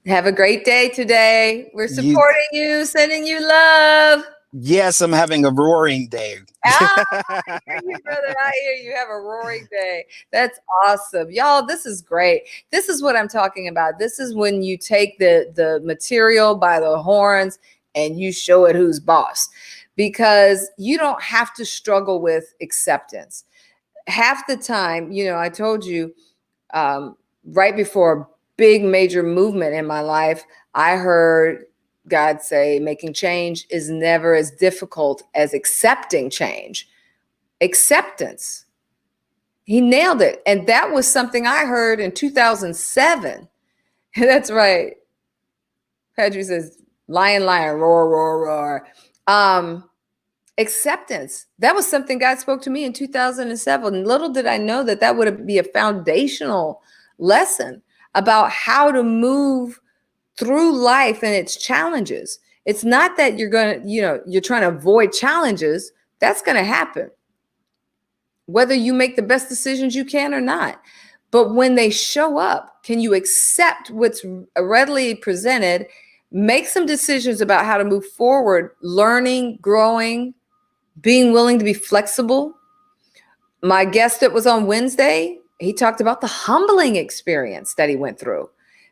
Have a great day today. We're supporting you, sending you love. Yes, I'm having a roaring day. I hear you, brother. I hear you. Have a roaring day. That's awesome. Y'all, this is great. This is what I'm talking about. This is when you take the material by the horns and you show it who's boss, because you don't have to struggle with acceptance. Half the time, I told you right before a big major movement in my life, I heard God say making change is never as difficult as accepting change. Acceptance. He nailed it. And that was something I heard in 2007. That's right. Patrick says, lion, lion, roar, roar, roar. Acceptance. That was something God spoke to me in 2007. Little did I know that would be a foundational lesson about how to move through life and its challenges. It's not that you're trying to avoid challenges. That's going to happen, whether you make the best decisions you can or not. But when they show up, can you accept what's readily presented, make some decisions about how to move forward, learning, growing, being willing to be flexible? My guest that was on Wednesday, he talked about the humbling experience that he went through.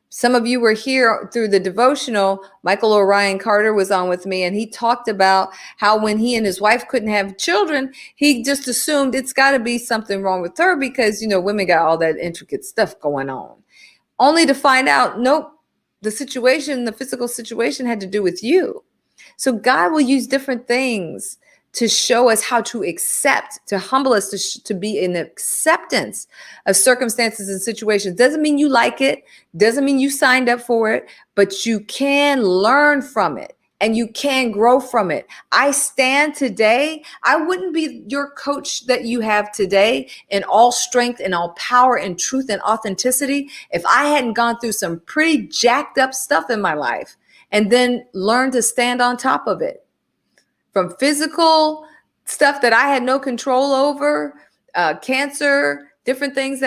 Some of you were here through the devotional. Michael Orion Carter was on with me, and he talked about how when he and his wife couldn't have children, he just assumed it's got to be something wrong with her because, women got all that intricate stuff going on. Only to find out, nope, the physical situation had to do with you. So God will use different things to show us how to accept, to humble us, to be in acceptance of circumstances and situations. Doesn't mean you like it, doesn't mean you signed up for it, but you can learn from it and you can grow from it. I stand today, I wouldn't be your coach that you have today in all strength and all power and truth and authenticity if I hadn't gone through some pretty jacked up stuff in my life and then learned to stand on top of it. From physical stuff that I had no control over, cancer, different things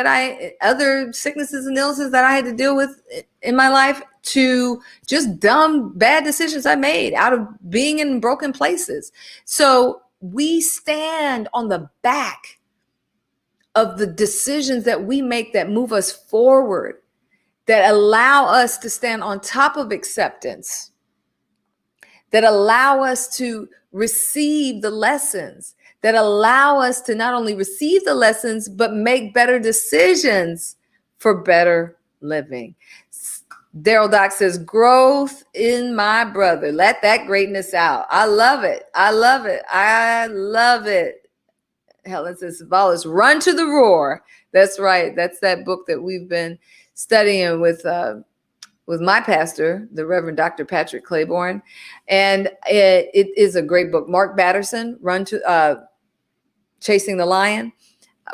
other sicknesses and illnesses that I had to deal with in my life, to just dumb, bad decisions I made out of being in broken places. So we stand on the back of the decisions that we make that move us forward, that allow us to stand on top of acceptance, that allow us to receive the lessons, that allow us to not only receive the lessons, but make better decisions for better living. Daryl Doc says, growth in my brother. Let that greatness out. I love it. I love it. I love it. Helen says, Savalas, run to the roar. That's right. That's that book that we've been studying with my pastor, the Reverend Dr. Patrick Claiborne. And it is a great book. Mark Batterson, Chasing the Lion.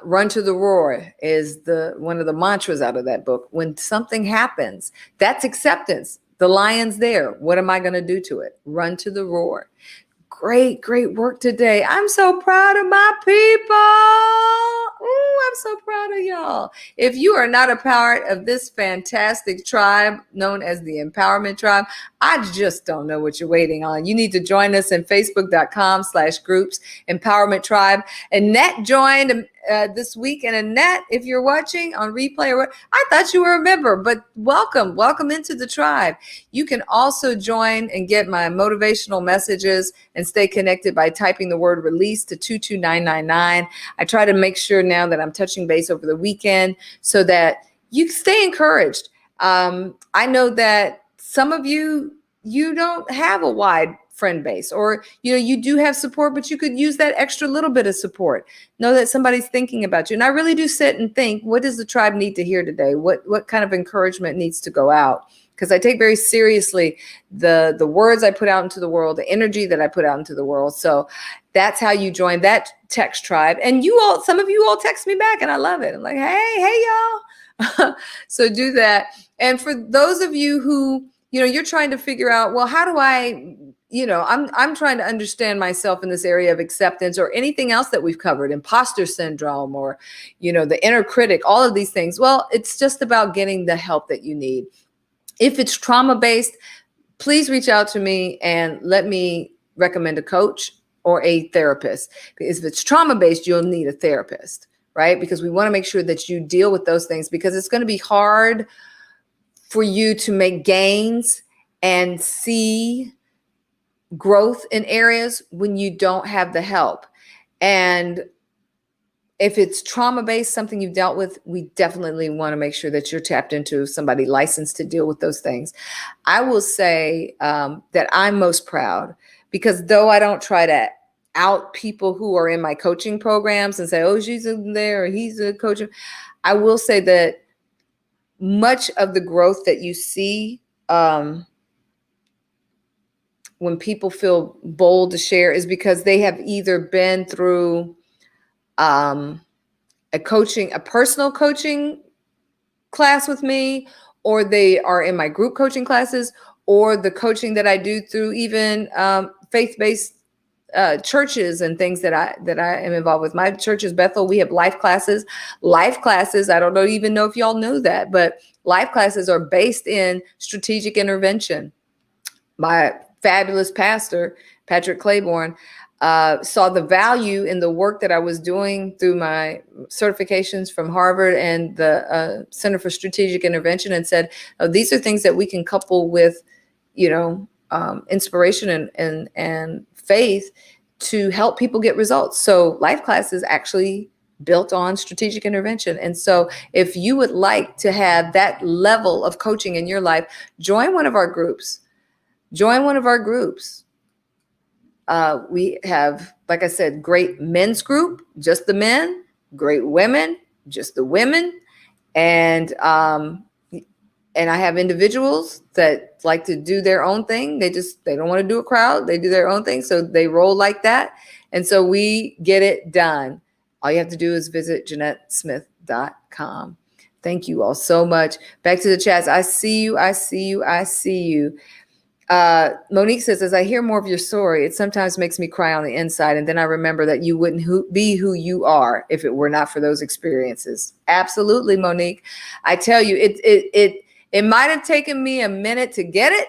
Run to the roar is one of the mantras out of that book. When something happens, that's acceptance. The lion's there. What am I going to do to it? Run to the roar. Great, great work today. I'm so proud of my people. Ooh, I'm so proud of y'all. If you are not a part of this fantastic tribe known as the Empowerment Tribe, I just don't know what you're waiting on. You need to join us in facebook.com/groups Empowerment Tribe. Annette joined this week. And Annette, if you're watching on replay, I thought you were a member, but welcome into the tribe. You can also join and get my motivational messages and stay connected by typing the word release to 22999. I try to make sure now that I'm touching base over the weekend so that you stay encouraged. I know that some of you don't have a wide friend base, or you do have support, but you could use that extra little bit of support. Know that somebody's thinking about you. And I really do sit and think, what does the tribe need to hear today? What kind of encouragement needs to go out? Because I take very seriously the words I put out into the world, the energy that I put out into the world. So that's how you join that text tribe. And some of you all text me back, and I love it. I'm like, hey y'all, So do that. And for those of you who, you're trying to figure out, well, how do I, I'm trying to understand myself in this area of acceptance or anything else that we've covered, imposter syndrome or, the inner critic, all of these things. Well, it's just about getting the help that you need. If it's trauma-based, please reach out to me and let me recommend a coach or a therapist. Because if it's trauma-based, you'll need a therapist, right? Because we want to make sure that you deal with those things, because it's going to be hard for you to make gains and see growth in areas when you don't have the help. And if it's trauma-based, something you've dealt with, we definitely want to make sure that you're tapped into somebody licensed to deal with those things. I will say that I'm most proud because though I don't try to out people who are in my coaching programs and say, oh, she's in there or he's a coach, I will say that much of the growth that you see when people feel bold to share is because they have either been through a personal coaching class with me, or they are in my group coaching classes, or the coaching that I do through even faith-based churches and things that I am involved with. My church is Bethel. We have life classes. Life classes, I don't even know if y'all know that, but life classes are based in strategic intervention. My fabulous pastor, Patrick Claiborne, saw the value in the work that I was doing through my certifications from Harvard and the Center for Strategic Intervention, and said, oh, these are things that we can couple with, inspiration and faith to help people get results. So life class is actually built on strategic intervention. And so if you would like to have that level of coaching in your life, join one of our groups. We have, like I said, great men's group, just the men, great women, just the women. And I have individuals that like to do their own thing. They don't want to do a crowd. They do their own thing. So they roll like that. And so we get it done. All you have to do is visit JeanetteSmith.com. Thank you all so much. Back to the chats. I see you. Monique says, as I hear more of your story, it sometimes makes me cry on the inside. And then I remember that you wouldn't be who you are if it were not for those experiences. Absolutely, Monique. I tell you, it might have taken me a minute to get it,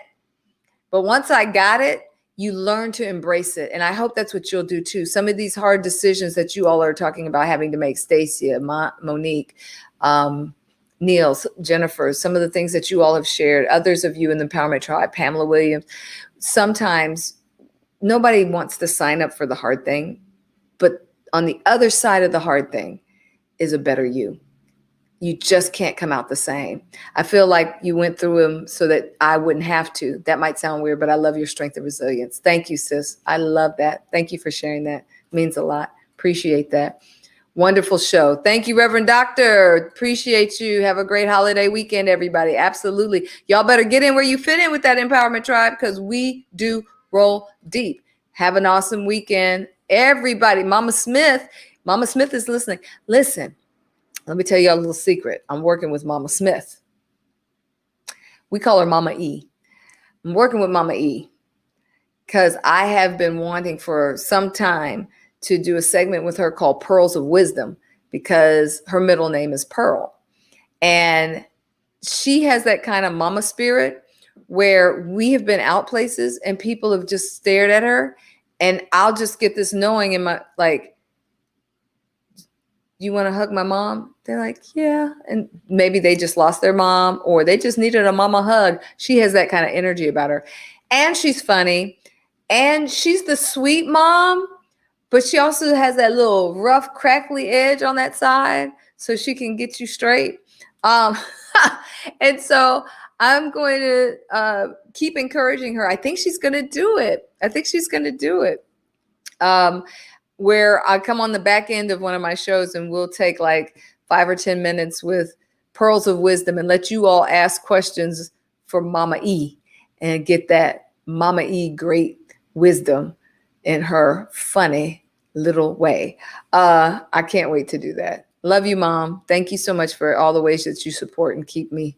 but once I got it, you learn to embrace it. And I hope that's what you'll do too. Some of these hard decisions that you all are talking about having to make, Stacia, Monique, Neil, Jennifer, some of the things that you all have shared, others of you in the Empowerment Tribe, Pamela Williams, sometimes nobody wants to sign up for the hard thing, but on the other side of the hard thing is a better you. You just can't come out the same. I feel like you went through them so that I wouldn't have to. That might sound weird, but I love your strength and resilience. Thank you, sis. I love that. Thank you for sharing that. It means a lot. Appreciate that. Wonderful show. Thank you, Reverend Doctor. Appreciate you. Have a great holiday weekend, everybody. Absolutely. Y'all better get in where you fit in with that Empowerment Tribe, because we do roll deep. Have an awesome weekend, everybody. Mama Smith is listening. Listen, let me tell you a little secret. I'm working with Mama Smith. We call her Mama E. I'm working with Mama E because I have been wanting for some time to do a segment with her called Pearls of Wisdom, because her middle name is Pearl. And she has that kind of mama spirit where we have been out places and people have just stared at her, and I'll just get this knowing in my, like, you want to hug my mom? They're like, yeah. And maybe they just lost their mom or they just needed a mama hug. She has that kind of energy about her. And she's funny. And she's the sweet mom, but she also has that little rough, crackly edge on that side so she can get you straight. And so I'm going to keep encouraging her. I think she's going to do it. Where I come on the back end of one of my shows and we'll take like 5 or 10 minutes with Pearls of Wisdom and let you all ask questions for Mama E and get that Mama E great wisdom in her funny little way. I can't wait to do that. Love you, Mom. Thank you so much for all the ways that you support and keep me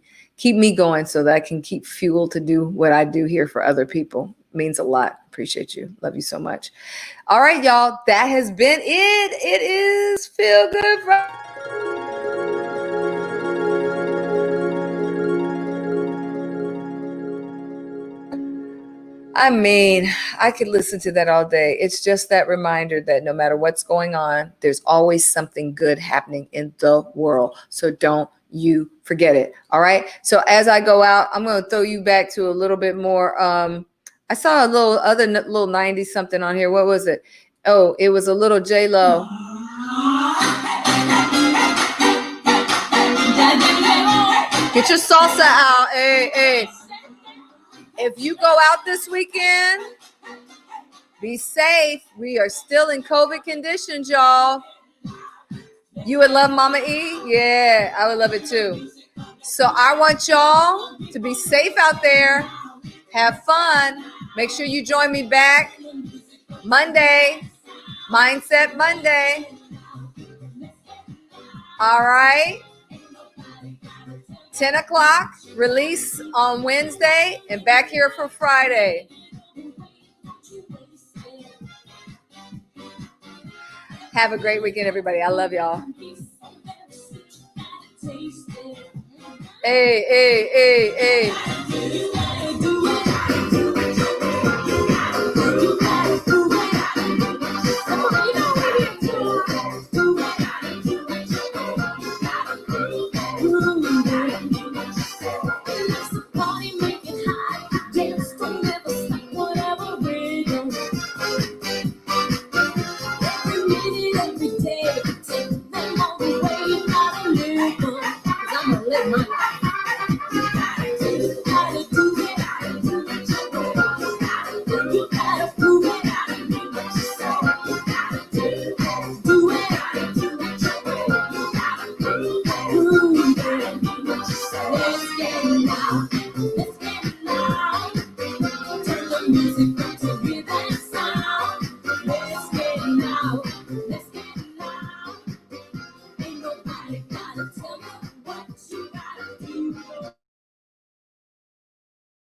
going so that I can keep fuel to do what I do here for other people. Means a lot. Appreciate you. Love you so much. All right, y'all. That has been it. It is Feel Good Friday. I mean, I could listen to that all day. It's just that reminder that no matter what's going on, there's always something good happening in the world. So don't you forget it. All right. So as I go out, I'm going to throw you back to a little bit more. I saw a little 90 something on here. What was it? Oh, it was a little J-Lo. Get your salsa out. Hey, hey. If you go out this weekend, be safe. We are still in COVID conditions, y'all. You would love Mama E? Yeah, I would love it too. So I want y'all to be safe out there. Have fun. Make sure you join me back Monday, Mindset Monday. All right. 10 o'clock, release on Wednesday, and back here for Friday. Have a great weekend, everybody. I love y'all. Hey, hey, hey, hey. Let's get it now. Ain't nobody got